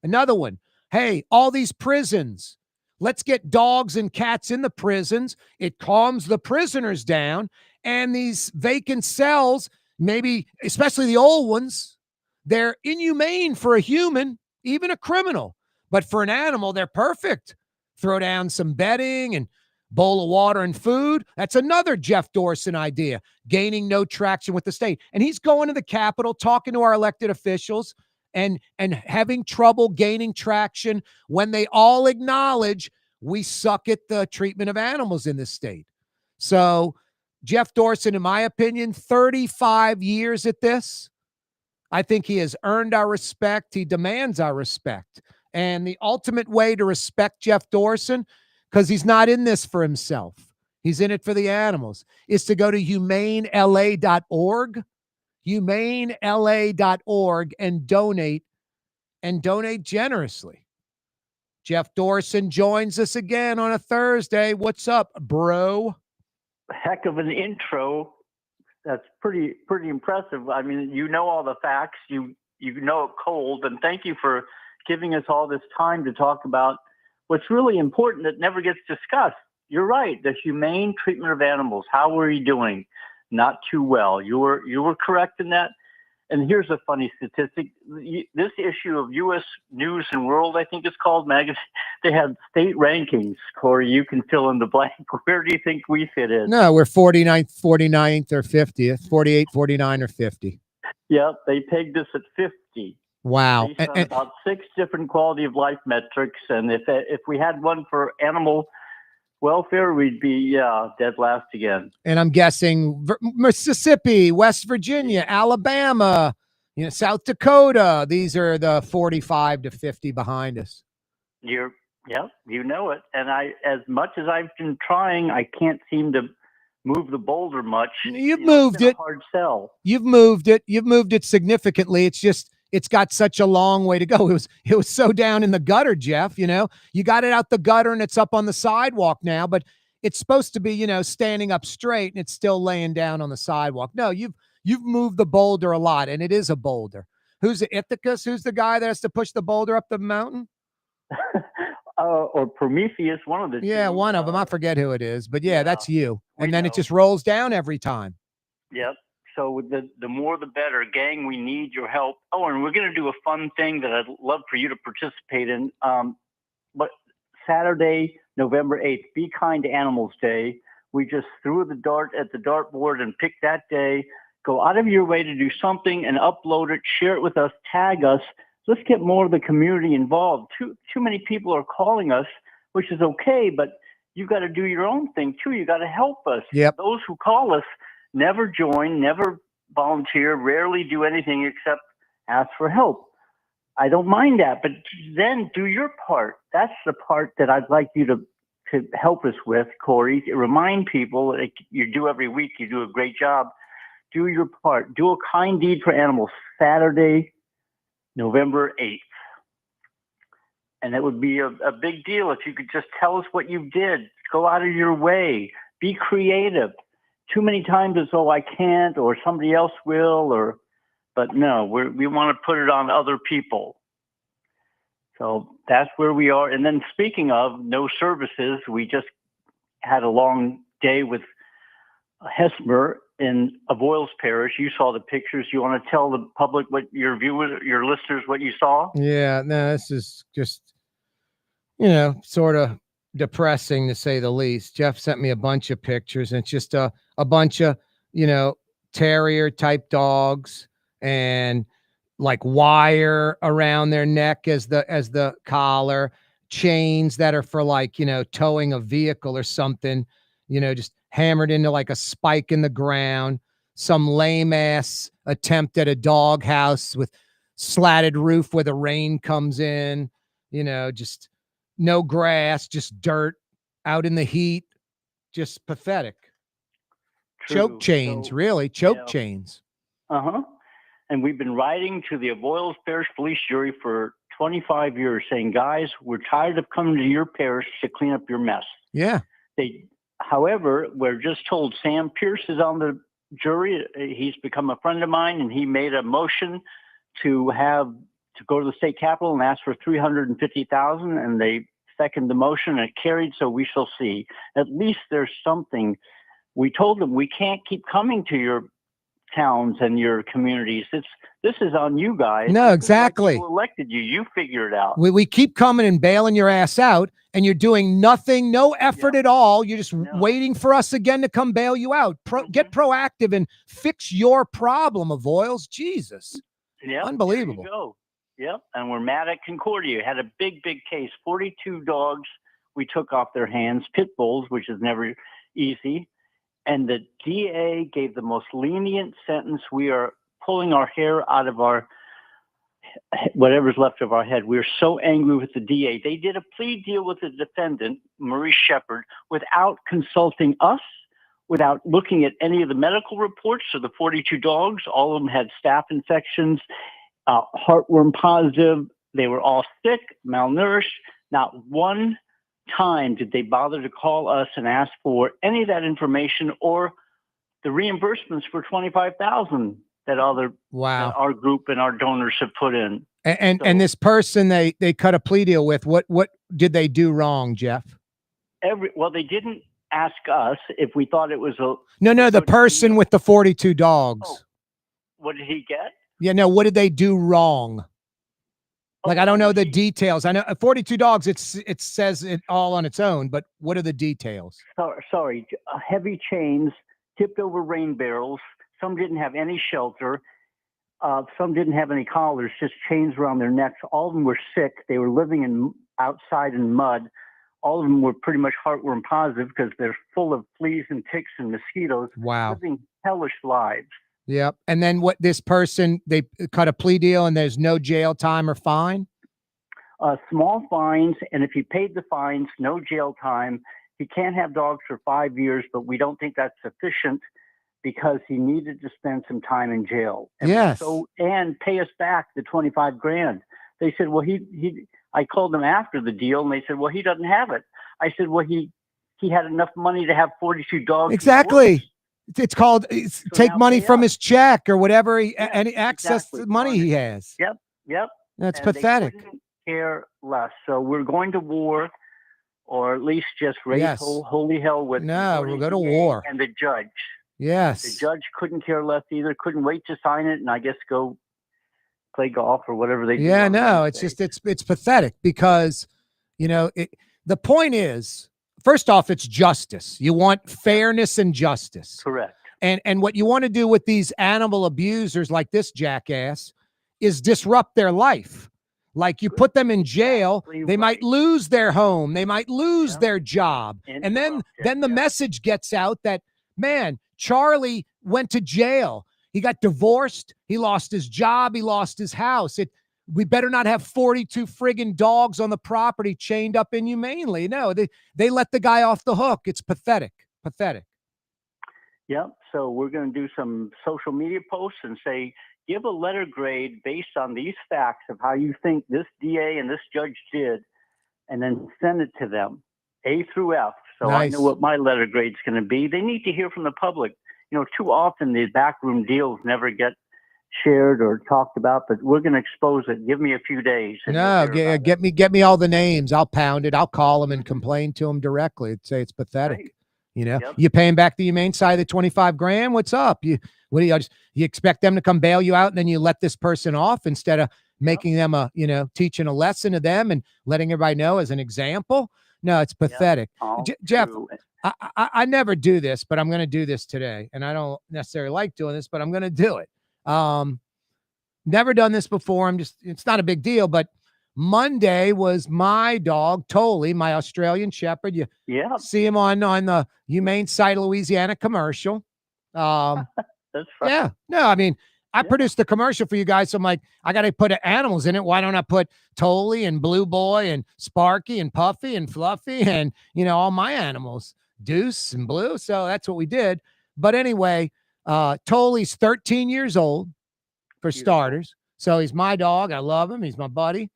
Another one. Hey, all these prisons. Let's get dogs and cats in the prisons. It calms the prisoners down. And these vacant cells, maybe especially the old ones, they're inhumane for a human, even a criminal. But for an animal, they're perfect. Throw down some bedding and bowl of water and food. That's another Jeff Dorson idea, gaining no traction with the state. And he's going to the Capitol, talking to our elected officials and having trouble gaining traction when they all acknowledge we suck at the treatment of animals in this state. So Jeff Dorson, in my opinion, 35 years at this. I think he has earned our respect. He demands our respect. And the ultimate way to respect Jeff Dorson, because he's not in this for himself, he's in it for the animals, is to go to humanela.org, humanela.org, and donate generously. Jeff Dorson joins us again on a Thursday. What's up, bro? Heck of an intro. That's pretty impressive. I mean, all the facts, you know it cold, and thank you for giving us all this time to talk about what's really important that never gets discussed. You're right, the humane treatment of animals. How are you doing? Not too well. You were correct in that. And here's a funny statistic. This issue of U.S. News and World, I think it's called, magazine, they have state rankings. Corey, you can fill in the blank. Where do you think we fit in? No, we're 49th, or 50th, 48, 49, or 50. Yep, they pegged us at 50. Wow. Based on about 6 different quality of life metrics. And if we had one for animal welfare, we'd be dead last again. And I'm guessing Mississippi, West Virginia, Alabama, South Dakota. These are the 45 to 50 behind us. You know it. And as much as I've been trying, I can't seem to move the boulder much. You've moved it. Hard sell. You've moved it. You've moved it significantly. It's just it's got such a long way to go. It was so down in the gutter, Jeff. You got it out the gutter and it's up on the sidewalk now, but it's supposed to be, standing up straight and it's still laying down on the sidewalk. No, you've moved the boulder a lot, and it is a boulder. Who's the Ithacus? Who's the guy that has to push the boulder up the mountain? Or Prometheus, one of the two. One of them. I forget who it is, but that's you. And then it just rolls down every time. Yep. So the more the better. Gang, we need your help. Oh, and we're going to do a fun thing that I'd love for you to participate in. But Saturday, November 8th, Be Kind to Animals Day. We just threw the dart at the dartboard and picked that day. Go out of your way to do something and upload it, share it with us, tag us. Let's get more of the community involved. Too many people are calling us, which is okay, but you got to do your own thing too. You got to help us. Yep. Those who call us never join, never volunteer, rarely do anything except ask for help. I don't mind that, but then do your part. That's the part that I'd like you to help us with, Corey. Remind people, like you do every week, you do a great job. Do your part. Do a kind deed for animals. Saturday, November 8th. And it would be a big deal if you could just tell us what you did. Go out of your way. Be creative. Too many times it's, oh, I can't, or somebody else will, but no, we want to put it on other people. So that's where we are. And then speaking of no services, we just had a long day with Hesmer in Avoyles Parish. You saw the pictures. You want to tell the public what your viewers, your listeners, what you saw? Yeah, no, this is just, sort of depressing to say the least. Jeff sent me a bunch of pictures, and it's just a bunch of, terrier type dogs and like wire around their neck as the collar, chains that are for like, towing a vehicle or something, just hammered into like a spike in the ground, some lame ass attempt at a dog house with slatted roof where the rain comes in, just no grass, just dirt out in the heat, just pathetic. True. Choke chains, really, choke chains. Uh-huh. And we've been writing to the Avoyles Parish Police Jury for 25 years saying, guys, we're tired of coming to your parish to clean up your mess. Yeah. However, we're just told Sam Pierce is on the jury. He's become a friend of mine, and he made a motion to go to the state capitol and ask for $350,000, and they seconded the motion, and it carried. So we shall see. At least there's something. We told them we can't keep coming to your towns and your communities. This is on you guys. No, exactly. Who elected you? You figure it out. We keep coming and bailing your ass out, and you're doing nothing, no effort at all. You're just waiting for us again to come bail you out. Get proactive and fix your problem, Avoyles. Jesus. Yep, unbelievable. There you go. Yep. And we're mad at Concordia. Had a big case. 42 dogs we took off their hands, pit bulls, which is never easy. And the DA gave the most lenient sentence. We are pulling our hair out of our whatever's left of our head. We're so angry with the DA. They did a plea deal with the defendant, Maurice Shepard, without consulting us, without looking at any of the medical reports of the 42 dogs. All of them had staph infections, heartworm positive. They were all sick, malnourished. Not one time did they bother to call us and ask for any of that information or the reimbursements for $25,000 that that our group and our donors have put in. And this person they cut a plea deal with, what did they do wrong, Jeff? They didn't ask us if we thought it was the person with the 42 dogs. Oh, what did he get? Yeah, no, what did they do wrong? Like, I don't know the details. I know 42 dogs, it says it all on its own, but what are the details? Sorry, heavy chains, tipped over rain barrels. Some didn't have any shelter. Some didn't have any collars, just chains around their necks. All of them were sick. They were living outside in mud. All of them were pretty much heartworm positive because they're full of fleas and ticks and mosquitoes. Wow. Living hellish lives. Yep. And then what this person, they cut a plea deal and there's no jail time or fine? Small fines. And if he paid the fines, no jail time. He can't have dogs for 5 years, but we don't think that's sufficient because he needed to spend some time in jail. And pay us back the $25,000. They said, well, I called them after the deal and they said, well, he doesn't have it. I said, well, he had enough money to have 42 dogs. Exactly. It's called take money from his check or whatever, any access to the money he has. Yep. That's and pathetic. They couldn't care less. So we're going to war, or at least just raise holy hell with. No, we'll go to war. And the judge. Yes. The judge couldn't care less either. Couldn't wait to sign it, and I guess go play golf or whatever they do. Yeah, no, it's just it's pathetic because The point is, first off, it's justice. You want fairness and justice. Correct. And what you want to do with these animal abusers like this jackass is disrupt their life. Like you put them in jail, they might lose their home, they might lose their job. And then the message gets out that, man, Charlie went to jail. He got divorced, he lost his job, he lost his house. We better not have 42 friggin' dogs on the property chained up inhumanely. No, they let the guy off the hook. It's pathetic. Pathetic. Yep. So we're going to do some social media posts and say, give a letter grade based on these facts of how you think this DA and this judge did, and then send it to them, A through F. So Nice. I know what my letter grade's going to be. They need to hear from the public. You know, too often the backroom deals never get shared or talked about, but we're going to expose it. Give me a few days. No, get me all the names. I'll pound it. I'll call them and complain to them directly. Say it's pathetic. Right. You know, Yep. you paying back the humane side of the 25 grand. What's up? You expect them to come bail you out and then you let this person off instead of making them teaching a lesson to them and letting everybody know as an example. No, it's pathetic. Jeff, I never do this, but I'm going to do this today. And I don't necessarily like doing this, but I'm going to do it. Never done this before. It's not a big deal, but Monday was my dog, Tolly, my Australian Shepherd. You see him on the Humane Side of Louisiana commercial. That's right. Yeah. No, I mean, I produced the commercial for you guys. So I'm like, I got to put animals in it. Why don't I put Tolly and Blue Boy and Sparky and Puffy and Fluffy and, all my animals, Deuce and Blue. So that's what we did. But anyway, Tolly's 13 years old for starters. So he's my dog. I love him. He's my buddy.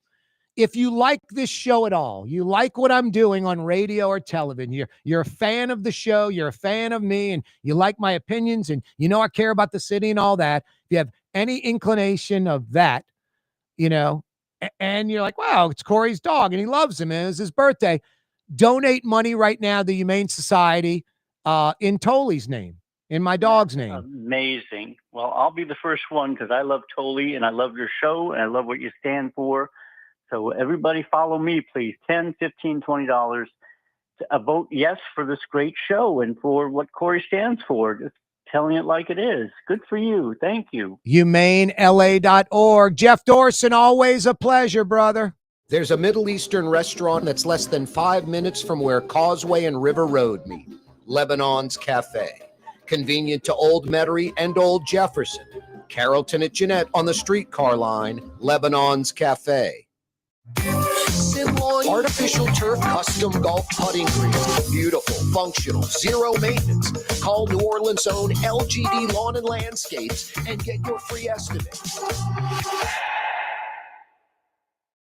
If you like this show at all, you like what I'm doing on radio or television, you're a fan of the show, you're a fan of me, and you like my opinions, and I care about the city and all that. If you have any inclination of that, and you're like, wow, it's Corey's dog, and he loves him, and it was his birthday, donate money right now to the Humane Society in Tolly's name, in my dog's name. Amazing. Well, I'll be the first one because I love Tolly, and I love your show, and I love what you stand for. So everybody follow me, please. $10, $15, $20 to vote yes for this great show and for what Corey stands for. Just telling it like it is. Good for you. Thank you. HumaneLA.org. Jeff Dorson, always a pleasure, brother. There's a Middle Eastern restaurant that's less than 5 minutes from where Causeway and River Road meet. Lebanon's Cafe. Convenient to Old Metairie and Old Jefferson. Carrollton at Jeanette on the streetcar line. Lebanon's Cafe. Artificial turf custom golf putting greens. Beautiful, functional, zero maintenance. Call New Orleans' own LGD Lawn and Landscapes and get your free estimate.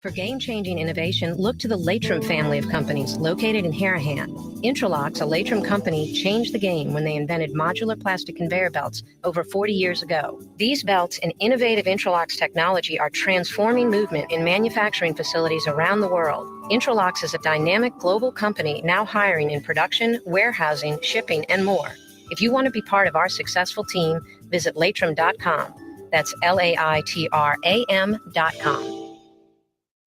For game-changing innovation, look to the Latrim family of companies located in Harahan. Intralocks, a Latrim company, changed the game when they invented modular plastic conveyor belts over 40 years ago. These belts and innovative Intralocks technology are transforming movement in manufacturing facilities around the world. Intralocks is a dynamic global company now hiring in production, warehousing, shipping, and more. If you want to be part of our successful team, visit Latrim.com. That's LAITRAM.com.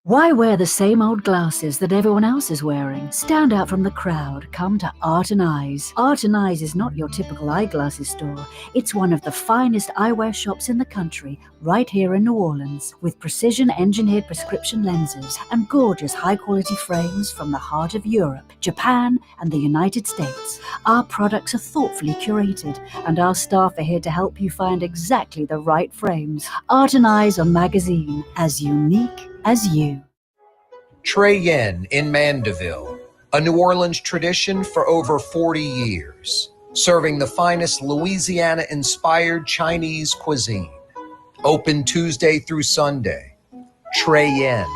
Why wear the same old glasses that everyone else is wearing? Stand out from the crowd. Come to Art and Eyes. Art and Eyes is not your typical eyeglasses store. It's one of the finest eyewear shops in the country, right here in New Orleans, with precision-engineered prescription lenses and gorgeous high-quality frames from the heart of Europe, Japan, and the United States. Our products are thoughtfully curated, and our staff are here to help you find exactly the right frames. Art and Eyes are magazine, as unique as you. Trey Yen in Mandeville, a New Orleans tradition for over 40 years, serving the finest Louisiana-inspired Chinese cuisine. Open Tuesday through Sunday. Trey Yen.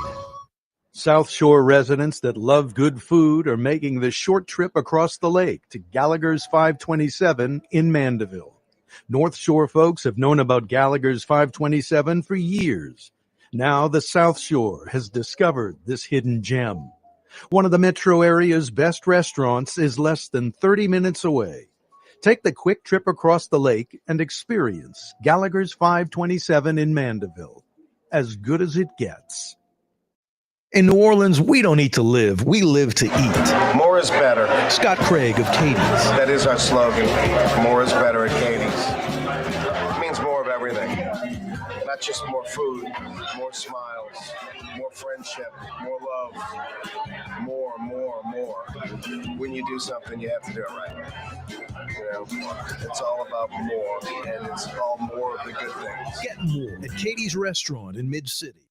South Shore residents that love good food are making the short trip across the lake to Gallagher's 527 in Mandeville. North Shore folks have known about Gallagher's 527 for years. Now the South Shore has discovered this hidden gem. One of the metro area's best restaurants is less than 30 minutes away. Take the quick trip across the lake and experience Gallagher's 527 in Mandeville. As good as it gets. In New Orleans, we don't eat to live, we live to eat. More is better. Scott Craig of Katie's. That is our slogan. More is better at Katie's. It means more of everything. Not just more food, more smiles, more friendship, more love, more. When you do something, you have to do it right. You know, it's all about more, and it's all more of the good things. Get more at Katie's Restaurant in Mid-City.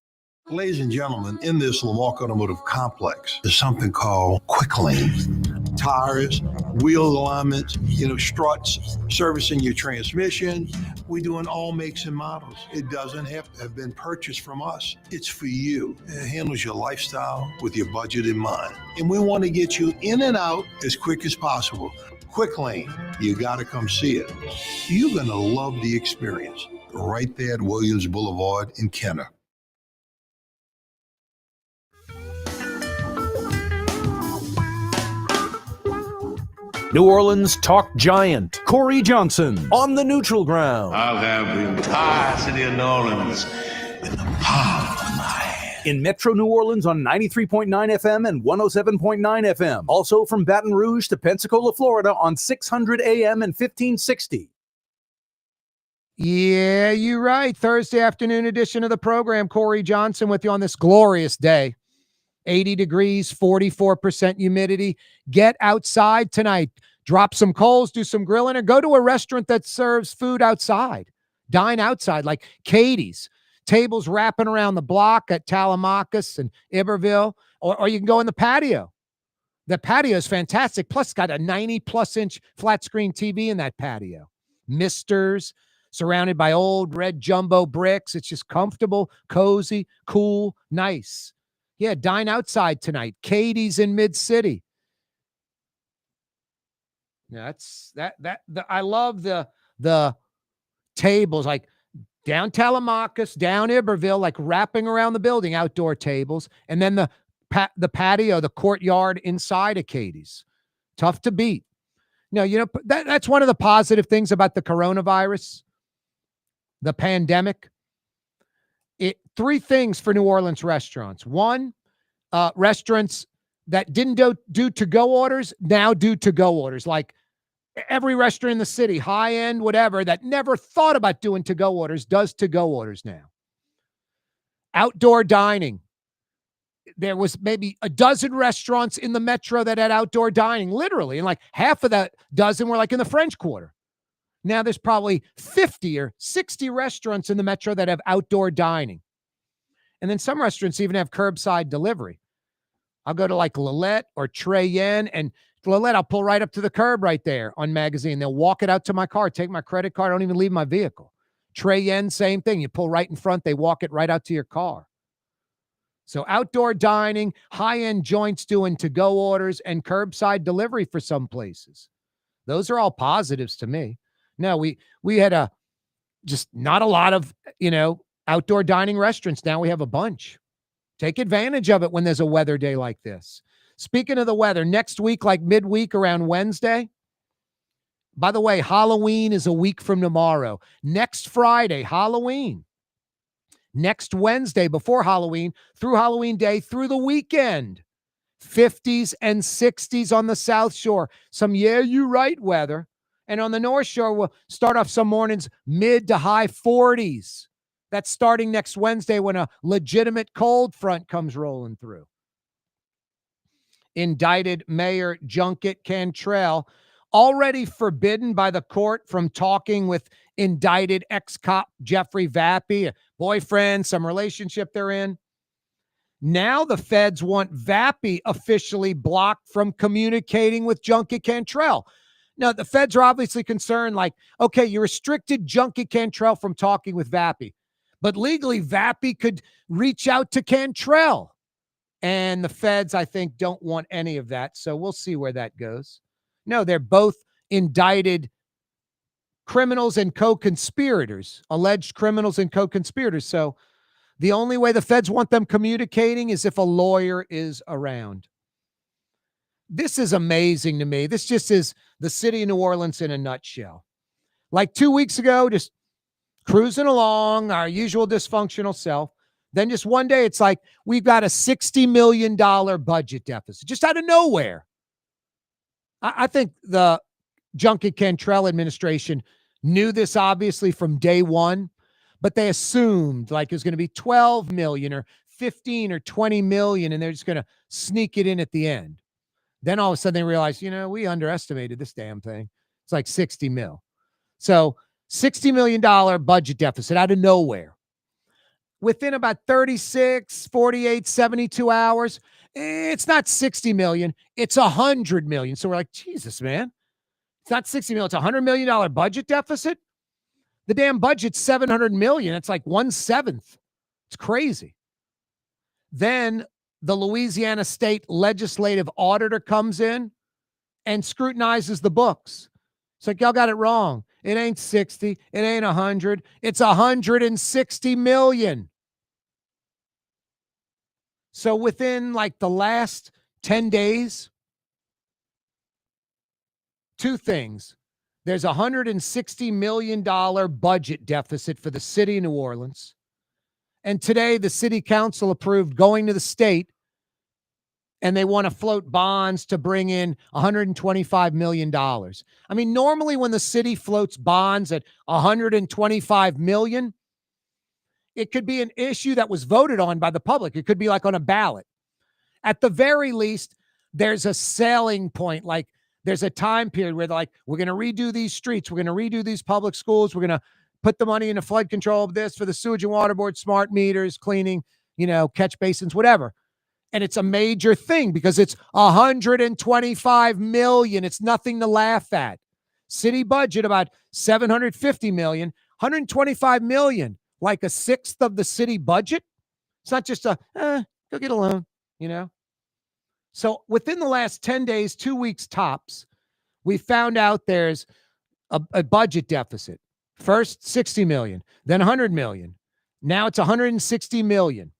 Ladies and gentlemen, in this Lamarck Automotive Complex is something called Quick Lane. Tires, wheel alignments, struts, servicing your transmission. We do in all makes and models. It doesn't have to have been purchased from us. It's for you. It handles your lifestyle with your budget in mind. And we want to get you in and out as quick as possible. Quick Lane, you got to come see it. You're going to love the experience. Right there at Williams Boulevard in Kenner. New Orleans talk giant Corey Johnson on the neutral ground. I'll have the entire city of New Orleans in the palm of my hand. In Metro New Orleans on 93.9 FM and 107.9 FM. Also from Baton Rouge to Pensacola, Florida on 600 AM and 1560. Yeah, you're right. Thursday afternoon edition of the program. Corey Johnson with you on this glorious day. 80 degrees, 44% humidity. Get outside tonight. Drop some coals, do some grilling, or go to a restaurant that serves food outside. Dine outside, like Katie's. Tables wrapping around the block at Tallahassee and Iberville, or you can go in the patio. The patio is fantastic. Plus, it's got a 90-plus inch flat screen TV in that patio. Misters, surrounded by old red jumbo bricks. It's just comfortable, cozy, cool, nice. Yeah, dine outside tonight. Katie's in Mid-City. Yeah, I love the tables, like down Tallahassee, down Iberville, like wrapping around the building, outdoor tables, and then the patio, the courtyard inside of Katie's. Tough to beat. No, that's one of the positive things about the coronavirus, the pandemic. Three things for New Orleans restaurants. One, restaurants that didn't do to-go orders now do to-go orders. Like every restaurant in the city, high-end, whatever, that never thought about doing to-go orders does to-go orders now. Outdoor dining. There was maybe a dozen restaurants in the metro that had outdoor dining, literally, and like half of that dozen were like in the French Quarter. Now there's probably 50 or 60 restaurants in the metro that have outdoor dining. And then some restaurants even have curbside delivery. I'll go to like Lillette or Trey Yen, and Lillette, I'll pull right up to the curb right there on Magazine. They'll walk it out to my car, take my credit card. I don't even leave my vehicle. Trey Yen, same thing. You pull right in front. They walk it right out to your car. So outdoor dining, high-end joints doing to-go orders, and curbside delivery for some places. Those are all positives to me. No, we had just not a lot of, outdoor dining restaurants. Now we have a bunch. Take advantage of it when there's a weather day like this. Speaking of the weather, next week, like midweek around Wednesday. By the way, Halloween is a week from tomorrow. Next Friday, Halloween. Next Wednesday before Halloween, through Halloween Day, through the weekend. 50s and 60s on the South Shore. Some, you're right, weather. And on the North Shore, we'll start off some mornings mid to high 40s. That's starting next Wednesday when a legitimate cold front comes rolling through. Indicted Mayor Junket Cantrell, already forbidden by the court from talking with indicted ex-cop Jeffrey Vappie, a boyfriend, some relationship they're in. Now the feds want Vappie officially blocked from communicating with Junket Cantrell. Now, the feds are obviously concerned, like, okay, you restricted Junket Cantrell from talking with Vappie. But legally, Vappie could reach out to Cantrell. And the feds, I think, don't want any of that. So we'll see where that goes. No, they're both indicted criminals and co-conspirators, alleged criminals and co-conspirators. So the only way the feds want them communicating is if a lawyer is around. This is amazing to me. This just is the city of New Orleans in a nutshell. Like 2 weeks ago, just cruising along, our usual dysfunctional self. Then just one day, it's like, we've got a $60 million budget deficit, just out of nowhere. I think the Junket Cantrell administration knew this obviously from day one, but they assumed like it was going to be 12 million or 15 or 20 million, and they're just going to sneak it in at the end. Then all of a sudden they realized, we underestimated this damn thing. It's like 60 mil. So $60 million budget deficit out of nowhere. Within about 36, 48, 72 hours, it's not 60 million, it's 100 million. So we're like, Jesus, man. It's not 60 million, it's a $100 million budget deficit. The damn budget's 700 million. It's like 1/7. It's crazy. Then the Louisiana State Legislative Auditor comes in and scrutinizes the books. It's like, y'all got it wrong. It ain't 60. It ain't 100. It's 160 million. So within like the last 10 days, two things. There's a $160 million budget deficit for the city of New Orleans. And today the city council approved going to the state, and they want to float bonds to bring in $125 million. I mean, normally when the city floats bonds at $125 million, it could be an issue that was voted on by the public. It could be like on a ballot. At the very least, there's a selling point. Like there's a time period where they're like, we're going to redo these streets. We're going to redo these public schools. We're going to put the money into flood control of this for the sewage and water board, smart meters, cleaning, catch basins, whatever. And it's a major thing because it's $125 million. It's nothing to laugh at. City budget about $750 million, $125 million, like a sixth of the city budget. It's not just go get a loan, So within the last 10 days, 2 weeks tops, we found out there's a budget deficit. First 60 million, then 100 million. Now it's 160 million.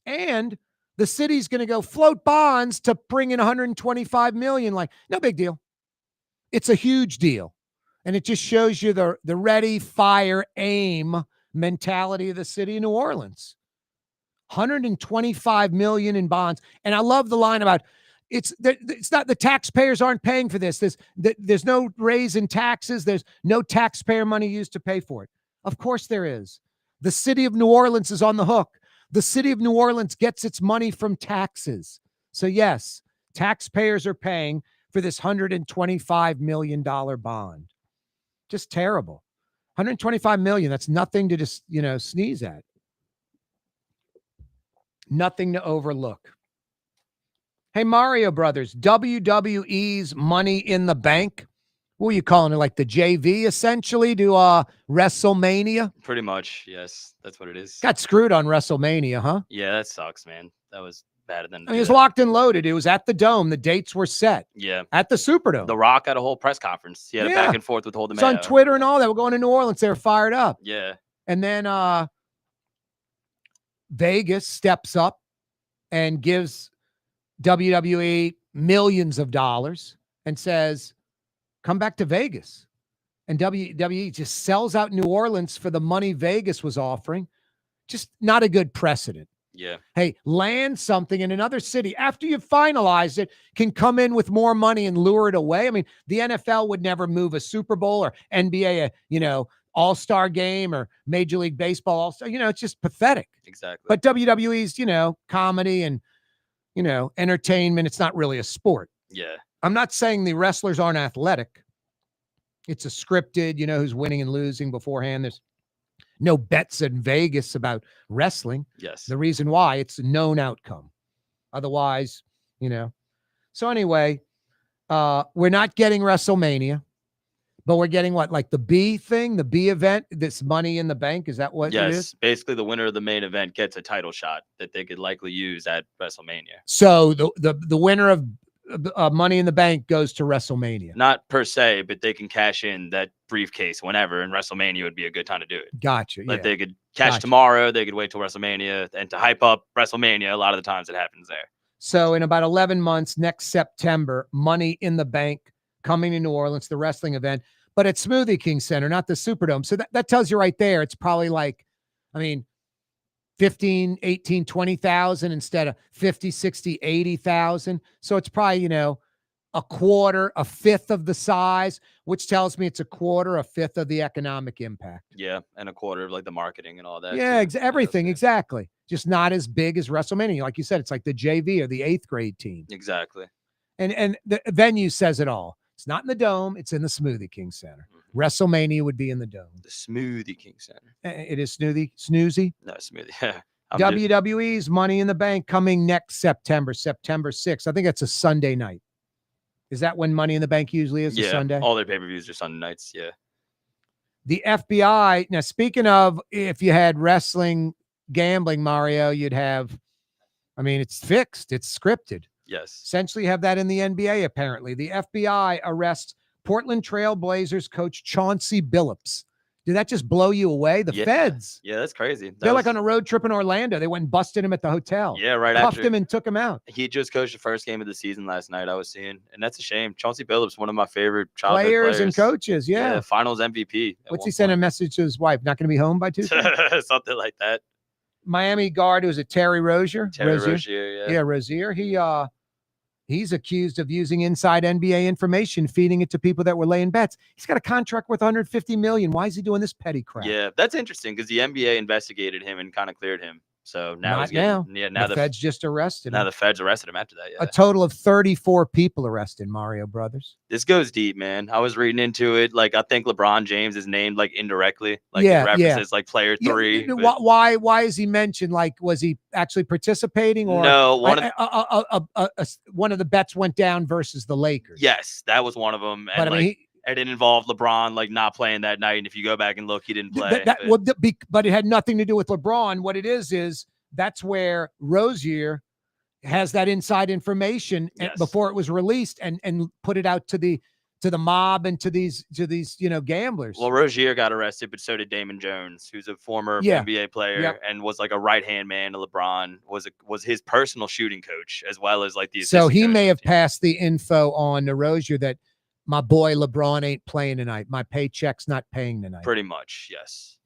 And the city's going to go float bonds to bring in 125 million. Like, no big deal. It's a huge deal. And it just shows you the ready, fire, aim mentality of the city of New Orleans. 125 million in bonds. And I love the line about it's not the taxpayers aren't paying for this. There's no raise in taxes. There's no taxpayer money used to pay for it. Of course there is. The city of New Orleans is on the hook. The city of New Orleans gets its money from taxes. So yes, taxpayers are paying for this $125 million bond. Just terrible. 125 million. That's nothing to just, sneeze at. Nothing to overlook. Hey, Mario Brothers, WWE's Money in the Bank. What are you calling it? Like the JV essentially to WrestleMania? Pretty much, yes. That's what it is. Got screwed on WrestleMania, huh? Yeah, that sucks, man. That was bad of them. I mean, it was locked and loaded. It was at the Dome. The dates were set. Yeah. At the Superdome. The Rock had a whole press conference. He had a back and forth with Holden. It's on Twitter and all that. We're going to New Orleans. They were fired up. Yeah. And then Vegas steps up and gives WWE millions of dollars and says, come back to Vegas. And WWE just sells out New Orleans for the money Vegas was offering. Just not a good precedent. Yeah. Hey, land something in another city after you've finalized it, can come in with more money and lure it away. I mean, the NFL would never move a Super Bowl or NBA, All-Star game or Major League Baseball All-Star. It's just pathetic. Exactly. But WWE's, comedy and, entertainment. It's not really a sport. Yeah. I'm not saying the wrestlers aren't athletic. It's a scripted, who's winning and losing beforehand. There's no bets in Vegas about wrestling. Yes. The reason why, it's a known outcome. Otherwise, So anyway, we're not getting WrestleMania, but we're getting what? Like the B thing, the B event, this Money in the Bank? Is that what it is? Yes. Basically, the winner of the main event gets a title shot that they could likely use at WrestleMania. So the winner of Money in the Bank goes to WrestleMania. Not per se, but they can cash in that briefcase whenever, and WrestleMania would be a good time to do it. Gotcha. Like Yeah. they could cash tomorrow, they could wait till WrestleMania, and to hype up WrestleMania, a lot of the times it happens there. So in about 11 months, next September, Money in the Bank coming to New Orleans, the wrestling event, but at Smoothie King Center, not the Superdome. So that tells you right there, it's probably like, 15, 18, 20,000 instead of 50, 60, 80,000. So it's probably, you know, a quarter, a fifth of the size, which tells me it's a quarter, a fifth of the economic impact. Yeah, and a quarter of like the marketing and all that. Yeah, too. everything, exactly. Just not as big as WrestleMania. Like you said, it's like the JV or the 8th grade team. Exactly. And the venue says it all. It's not in the Dome. It's in the Smoothie King Center. WrestleMania would be in the Dome. The Smoothie King Center. It is snoozy. No, Smoothie. Yeah. WWE's Money in the Bank coming next September 6th. I think that's a Sunday night. Is that when Money in the Bank usually is? A Sunday? All their pay-per-views are Sunday nights. Yeah. The FBI. Now, speaking of, if you had wrestling gambling, Mario, you'd have, I mean, it's fixed. It's scripted. Yes. Essentially have that in the NBA, apparently. The FBI arrests Portland Trail Blazers coach Chauncey Billups. Did that just blow you away? The feds. Yeah, that's crazy. They're like on a road trip in Orlando. They went and busted him at the hotel. Yeah, right Cuffed after. him and took him out. He just coached the first game of the season last night, I was seeing. And that's a shame. Chauncey Billups, one of my favorite childhood Players and coaches, yeah. Finals MVP. What's he send a message to his wife? Not going to be home by Tuesday? Something like that. Miami guard, who's a Terry Rozier. Rozier, yeah. Yeah, Rozier. He's accused of using inside NBA information, feeding it to people that were laying bets. He's got a contract worth $150 million. Why is he doing this petty crap? Yeah, that's interesting because the NBA investigated him and kind of cleared him. So now Not he's getting, now. Yeah, now the feds just arrested Now him. the feds arrested him after that. Yeah. A total of 34 people arrested, Mario Brothers. This goes deep, man. I was reading into it. Like, I think LeBron James is named like indirectly. Like, Yeah, it references like player 3. but- Why is he mentioned? Like, was he actually participating? Or No, one of the bets went down versus the Lakers. Yes, that was one of them. And But I mean, it didn't involve LeBron like not playing that night. And if you go back and look, he didn't play. But it had nothing to do with LeBron. What it is that's where Rozier has that inside information before it was released and put it out to the mob and to these gamblers. Well, Rozier got arrested, but so did Damon Jones, who's a former NBA player and was like a right-hand man to LeBron, was his personal shooting coach as well as like the So assistant he coach. may have passed the info on to Rozier that my boy LeBron ain't playing tonight. My paycheck's not paying tonight. Pretty much, yes.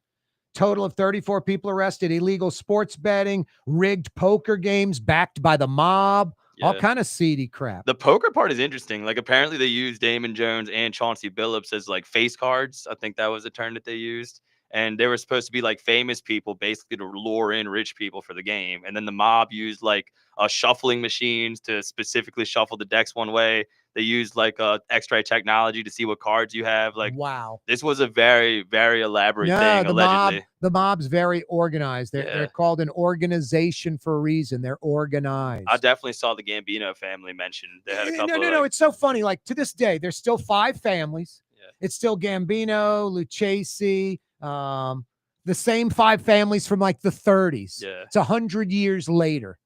Total of 34 people arrested, illegal sports betting, rigged poker games backed by the mob, all kind of seedy crap. The poker part is interesting. Like, apparently they used Damon Jones and Chauncey Billups as like face cards. I think that was the term that they used. And they were supposed to be like famous people, basically to lure in rich people for the game. And then the mob used like shuffling machines to specifically shuffle the decks one way. They used like X-ray technology to see what cards you have. Like, wow, this was a very, very elaborate thing. Allegedly, the mob's very organized. They're called an organization for a reason. They're organized. I definitely saw the Gambino family mentioned. They had a couple. No. It's so funny. Like, to this day, there's still 5 families. Yeah. It's still Gambino, Lucchese, the same 5 families from like the 30s. Yeah. It's 100 years later.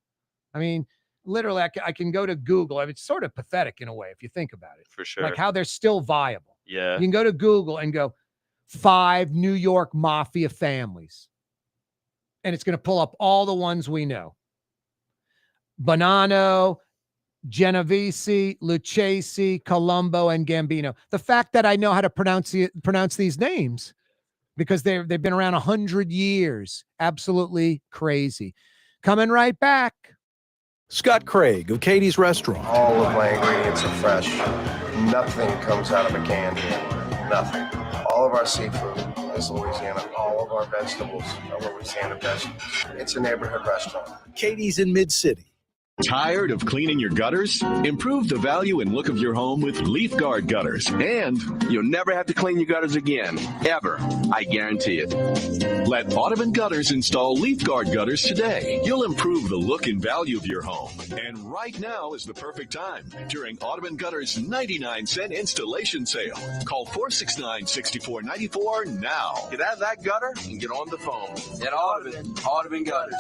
I mean, literally, I can go to Google. I mean, it's sort of pathetic in a way if you think about it. For sure. Like how they're still viable. Yeah. You can go to Google and go 5 New York mafia families. And it's going to pull up all the ones we know. Bonanno, Genovese, Lucchese, Colombo, and Gambino. The fact that I know how to pronounce these names because they've been around 100 years. Absolutely crazy. Coming right back. Scott Craig of Katie's Restaurant. All of my ingredients are fresh. Nothing comes out of a can here. Nothing. All of our seafood is Louisiana. All of our vegetables are Louisiana vegetables. It's a neighborhood restaurant. Katie's in Mid-City. Tired of cleaning your gutters? Improve the value and look of your home with Leaf Guard gutters. And you'll never have to clean your gutters again. Ever. I guarantee it. Let Audubon Gutters install Leaf Guard gutters today. You'll improve the look and value of your home. And right now is the perfect time during Audubon Gutters 99-cent installation sale. Call 469-6494 now. Get out of that gutter and get on the phone. At Audubon Gutters.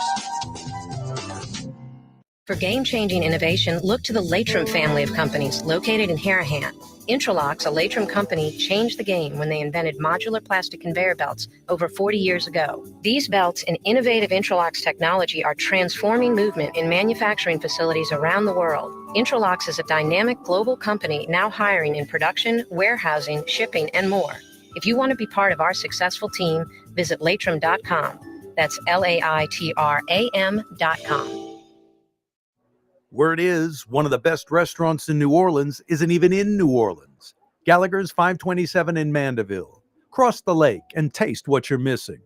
For game-changing innovation, look to the Latrim family of companies located in Harahan. Intralox, a Latrim company, changed the game when they invented modular plastic conveyor belts over 40 years ago. These belts and innovative Intralox technology are transforming movement in manufacturing facilities around the world. Intralox is a dynamic global company now hiring in production, warehousing, shipping, and more. If you want to be part of our successful team, visit Latrim.com. That's LAITRAM.com. Word is, one of the best restaurants in New Orleans isn't even in New Orleans. Gallagher's 527 in Mandeville. Cross the lake and taste what you're missing.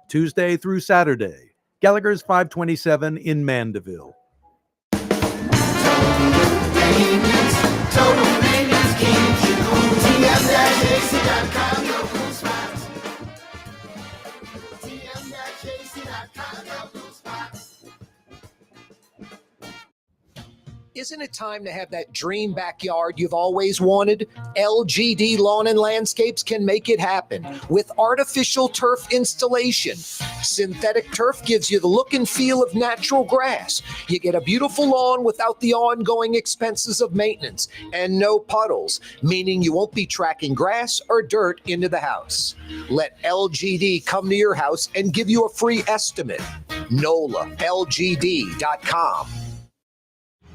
Tuesday through Saturday, Gallagher's 527 in Mandeville. Total maintenance keeps you cool. TM-AC.com, your cool spots. TM-AC.com, your cool spots. Isn't it time to have that dream backyard you've always wanted? LGD Lawn and Landscapes can make it happen with artificial turf installation. Synthetic turf gives you the look and feel of natural grass. You get a beautiful lawn without the ongoing expenses of maintenance and no puddles, meaning you won't be tracking grass or dirt into the house. Let LGD come to your house and give you a free estimate. NOLALGD.com.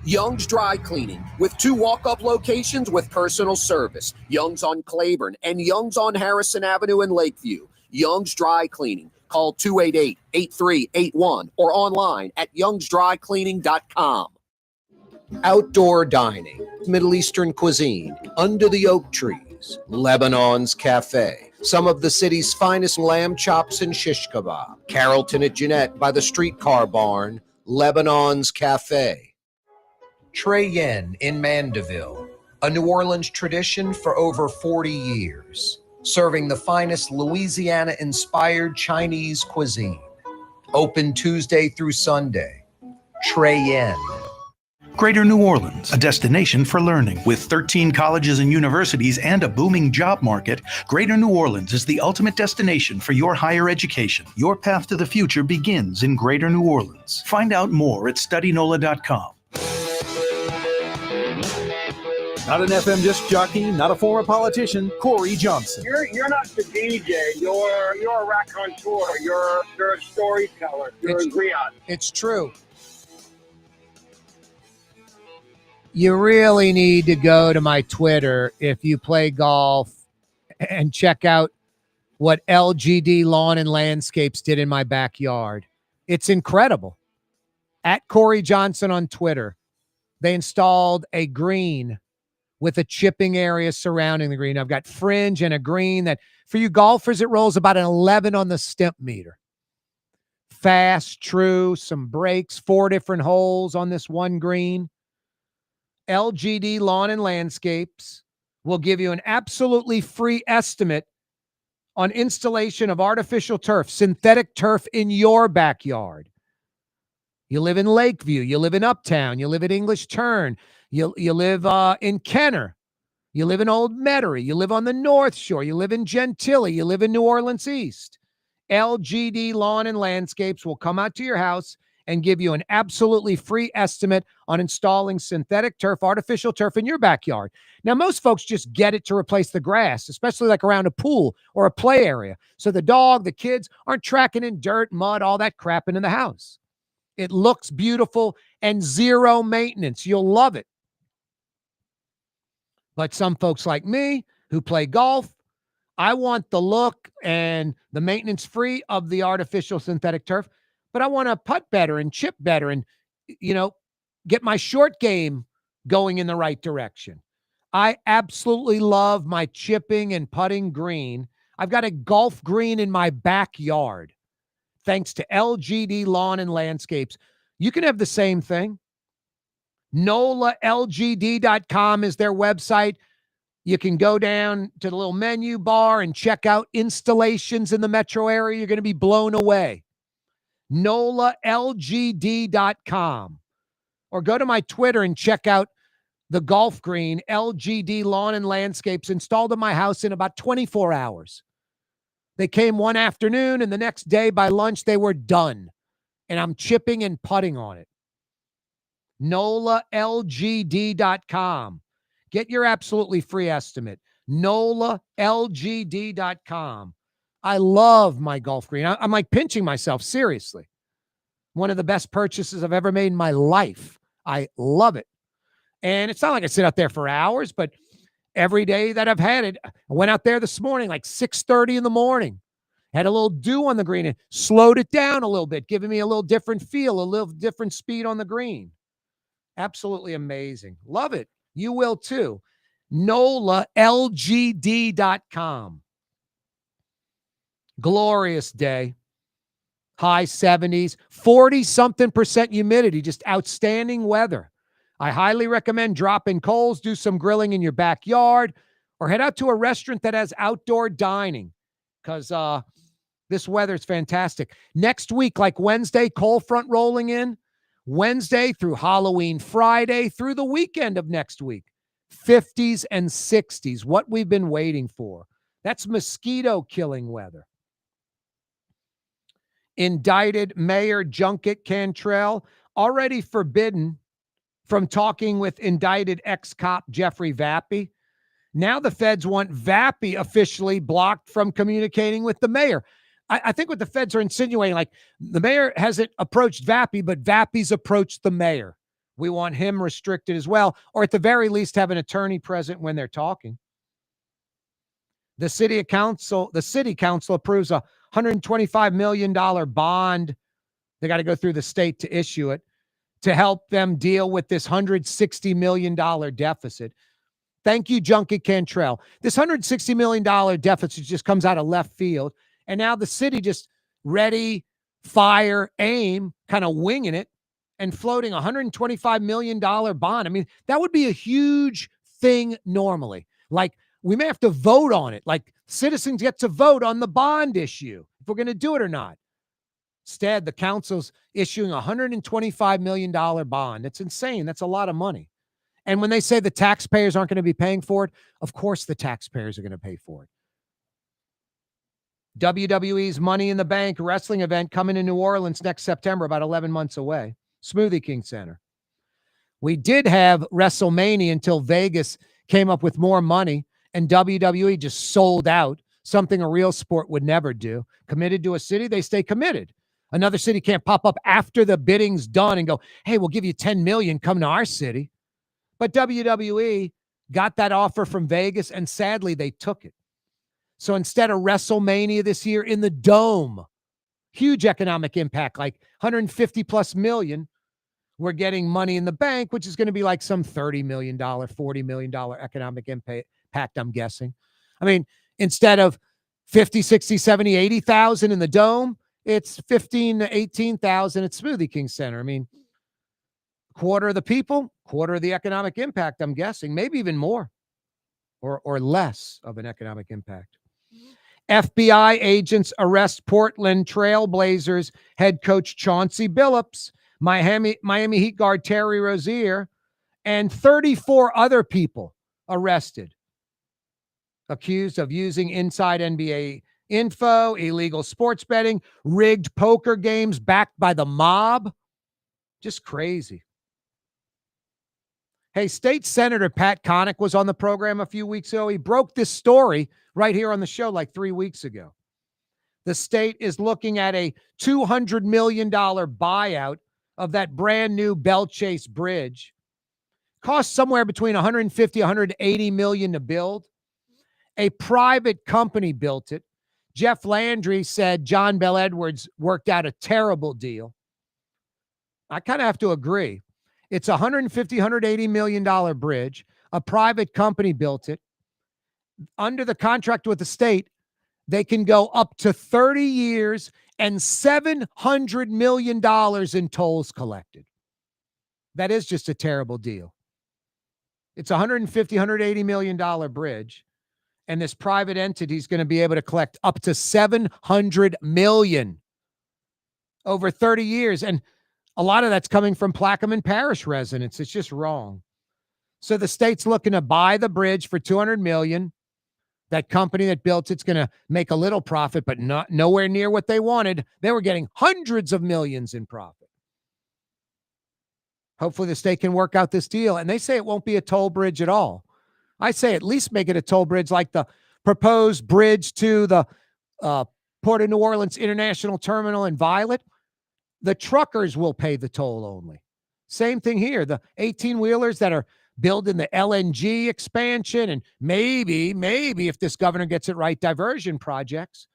Young's Dry Cleaning, with 2 walk-up locations with personal service. Young's on Claiborne and Young's on Harrison Avenue in Lakeview. Young's Dry Cleaning. Call 288-8381 or online at youngsdrycleaning.com. Outdoor dining, Middle Eastern cuisine, under the oak trees, Lebanon's Cafe. Some of the city's finest lamb chops and shish kebab. Carrollton at Jeanette by the streetcar barn, Lebanon's Cafe. Trey Yen in Mandeville, a New Orleans tradition for over 40 years, serving the finest Louisiana-inspired Chinese cuisine. Open Tuesday through Sunday. Trey Yen. Greater New Orleans, a destination for learning. With 13 colleges and universities and a booming job market, Greater New Orleans is the ultimate destination for your higher education. Your path to the future begins in Greater New Orleans. Find out more at studynola.com. Not an FM disc jockey, not a former politician, Corey Johnson. You're not the DJ. You're a raconteur. You're a storyteller. You're a griot. It's true. You really need to go to my Twitter if you play golf and check out what LGD Lawn and Landscapes did in my backyard. It's incredible. At Corey Johnson on Twitter, they installed a green with a chipping area surrounding the green. I've got fringe and a green that, for you golfers, it rolls about an 11 on the stimp meter. Fast, true, some breaks, 4 different holes on this one green. LGD Lawn and Landscapes will give you an absolutely free estimate on installation of artificial turf, synthetic turf in your backyard. You live in Lakeview, you live in Uptown, you live at English Turn, you live in Kenner, you live in Old Metairie, you live on the North Shore, you live in Gentilly, you live in New Orleans East. LGD Lawn and Landscapes will come out to your house and give you an absolutely free estimate on installing synthetic turf, artificial turf in your backyard. Now, most folks just get it to replace the grass, especially like around a pool or a play area, so the dog, the kids aren't tracking in dirt, mud, all that crap into the house. It looks beautiful and zero maintenance. You'll love it. But some folks like me who play golf, I want the look and the maintenance free of the artificial synthetic turf, but I want to putt better and chip better and, get my short game going in the right direction. I absolutely love my chipping and putting green. I've got a golf green in my backyard. Thanks to LGD Lawn and Landscapes. You can have the same thing. NOLALGD.com is their website. You can go down to the little menu bar and check out installations in the metro area. You're going to be blown away. NOLALGD.com. Or go to my Twitter and check out the golf green, LGD Lawn and Landscapes, installed in my house in about 24 hours. They came one afternoon, and the next day by lunch, they were done. And I'm chipping and putting on it. NOLALGD.com. Get your absolutely free estimate. NOLALGD.com. I love my golf green. I'm like pinching myself, seriously. One of the best purchases I've ever made in my life. I love it. And it's not like I sit out there for hours, but every day that I've had it, I went out there this morning, like 6:30 in the morning. Had a little dew on the green and slowed it down a little bit, giving me a little different feel, a little different speed on the green. Absolutely amazing. Love it. You will too. NOLALGD.com. Glorious day. High 70s, 40-something% humidity, just outstanding weather. I highly recommend dropping coals, do some grilling in your backyard, or head out to a restaurant that has outdoor dining because this weather is fantastic. Next week, like Wednesday, cold front rolling in. Wednesday through Halloween Friday through the weekend of next week. 50s and 60s, what we've been waiting for. That's mosquito killing weather. Indicted Mayor Junket Cantrell already forbidden from talking with indicted ex-cop Jeffrey Vappie. Now the feds want Vappie officially blocked from communicating with the mayor. I think what the feds are insinuating, like the mayor hasn't approached Vappie, but Vappie's approached the mayor. We want him restricted as well, or at the very least have an attorney present when they're talking. The city council approves a $125 million bond. They got to go through the state to issue it to help them deal with this $160 million deficit. Thank you, Junket Cantrell. This $160 million deficit just comes out of left field. And now the city just ready, fire, aim, kind of winging it and floating a $125 million bond. I mean, that would be a huge thing normally. Like, we may have to vote on it. Like, citizens get to vote on the bond issue if we're going to do it or not. Instead, the council's issuing a $125 million bond. It's insane. That's a lot of money. And when they say the taxpayers aren't going to be paying for it, of course the taxpayers are going to pay for it. WWE's Money in the Bank wrestling event coming to New Orleans next September, about 11 months away. Smoothie King Center. We did have WrestleMania until Vegas came up with more money and WWE just sold out, something a real sport would never do. Committed to a city, they stay committed. Another city can't pop up after the bidding's done and go, hey, we'll give you $10 million, come to our city. But WWE got that offer from Vegas, and sadly, they took it. So instead of WrestleMania this year in the Dome, huge economic impact, like 150 plus million, we're getting Money in the Bank, which is going to be like some $30 million, $40 million economic impact, I'm guessing. I mean, instead of 50, 60, 70, 80,000 in the Dome, it's 15 to 18,000 at Smoothie King Center. I mean, quarter of the people, quarter of the economic impact, I'm guessing, maybe even more or less of an economic impact. FBI agents arrest Portland Trailblazers head coach Chauncey Billups, Miami Heat guard Terry Rozier, and 34 other people arrested, accused of using inside NBA info, illegal sports betting, rigged poker games backed by the mob. Just crazy. Hey, State Senator Pat Connick was on the program a few weeks ago. He broke this story right here on the show like 3 weeks ago. The state is looking at a $200 million buyout of that brand new Belle Chase bridge. Cost somewhere between $150, $180 million to build. A private company built it. Jeff Landry said John Bell Edwards worked out a terrible deal. I kind of have to agree. It's a $150, $180 million bridge. A private company built it. Under the contract with the state, they can go up to 30 years and $700 million in tolls collected. That is just a terrible deal. It's a $150, $180 million bridge. And this private entity is going to be able to collect up to $700 million over 30 years. And a lot of that's coming from Plaquemine Parish residents. It's just wrong. So the state's looking to buy the bridge for $200 million. That company that built it's going to make a little profit, but nowhere near what they wanted. They were getting hundreds of millions in profit. Hopefully the state can work out this deal. And they say it won't be a toll bridge at all. I say at least make it a toll bridge like the proposed bridge to the Port of New Orleans International Terminal in Violet. The truckers will pay the toll only. Same thing here. The 18-wheelers that are building the LNG expansion and maybe if this governor gets it right, diversion projects,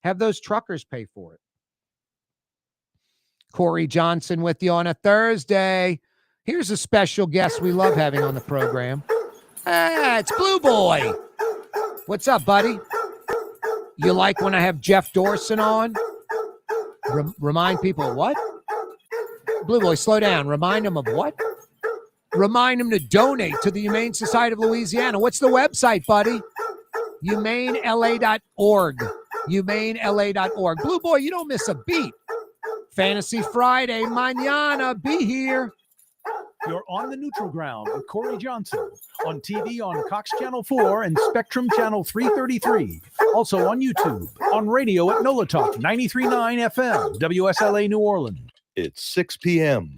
Have those truckers pay for it. Corey Johnson with you on a Thursday. Here's a special guest we love having on the program. It's Blue Boy. What's up, buddy? You like when I have Jeff Dorson on? Remind people what? Blue Boy, slow down. Remind them of what? Remind them to donate to the Humane Society of Louisiana. What's the website, buddy? HumaneLA.org. HumaneLA.org. Blue Boy, you don't miss a beat. Fantasy Friday, mañana. Be here. You're on the neutral ground with Corey Johnson on TV on Cox Channel 4 and Spectrum Channel 333. Also on YouTube, on radio at NOLA Talk 93.9 FM, WSLA New Orleans. It's 6 p.m.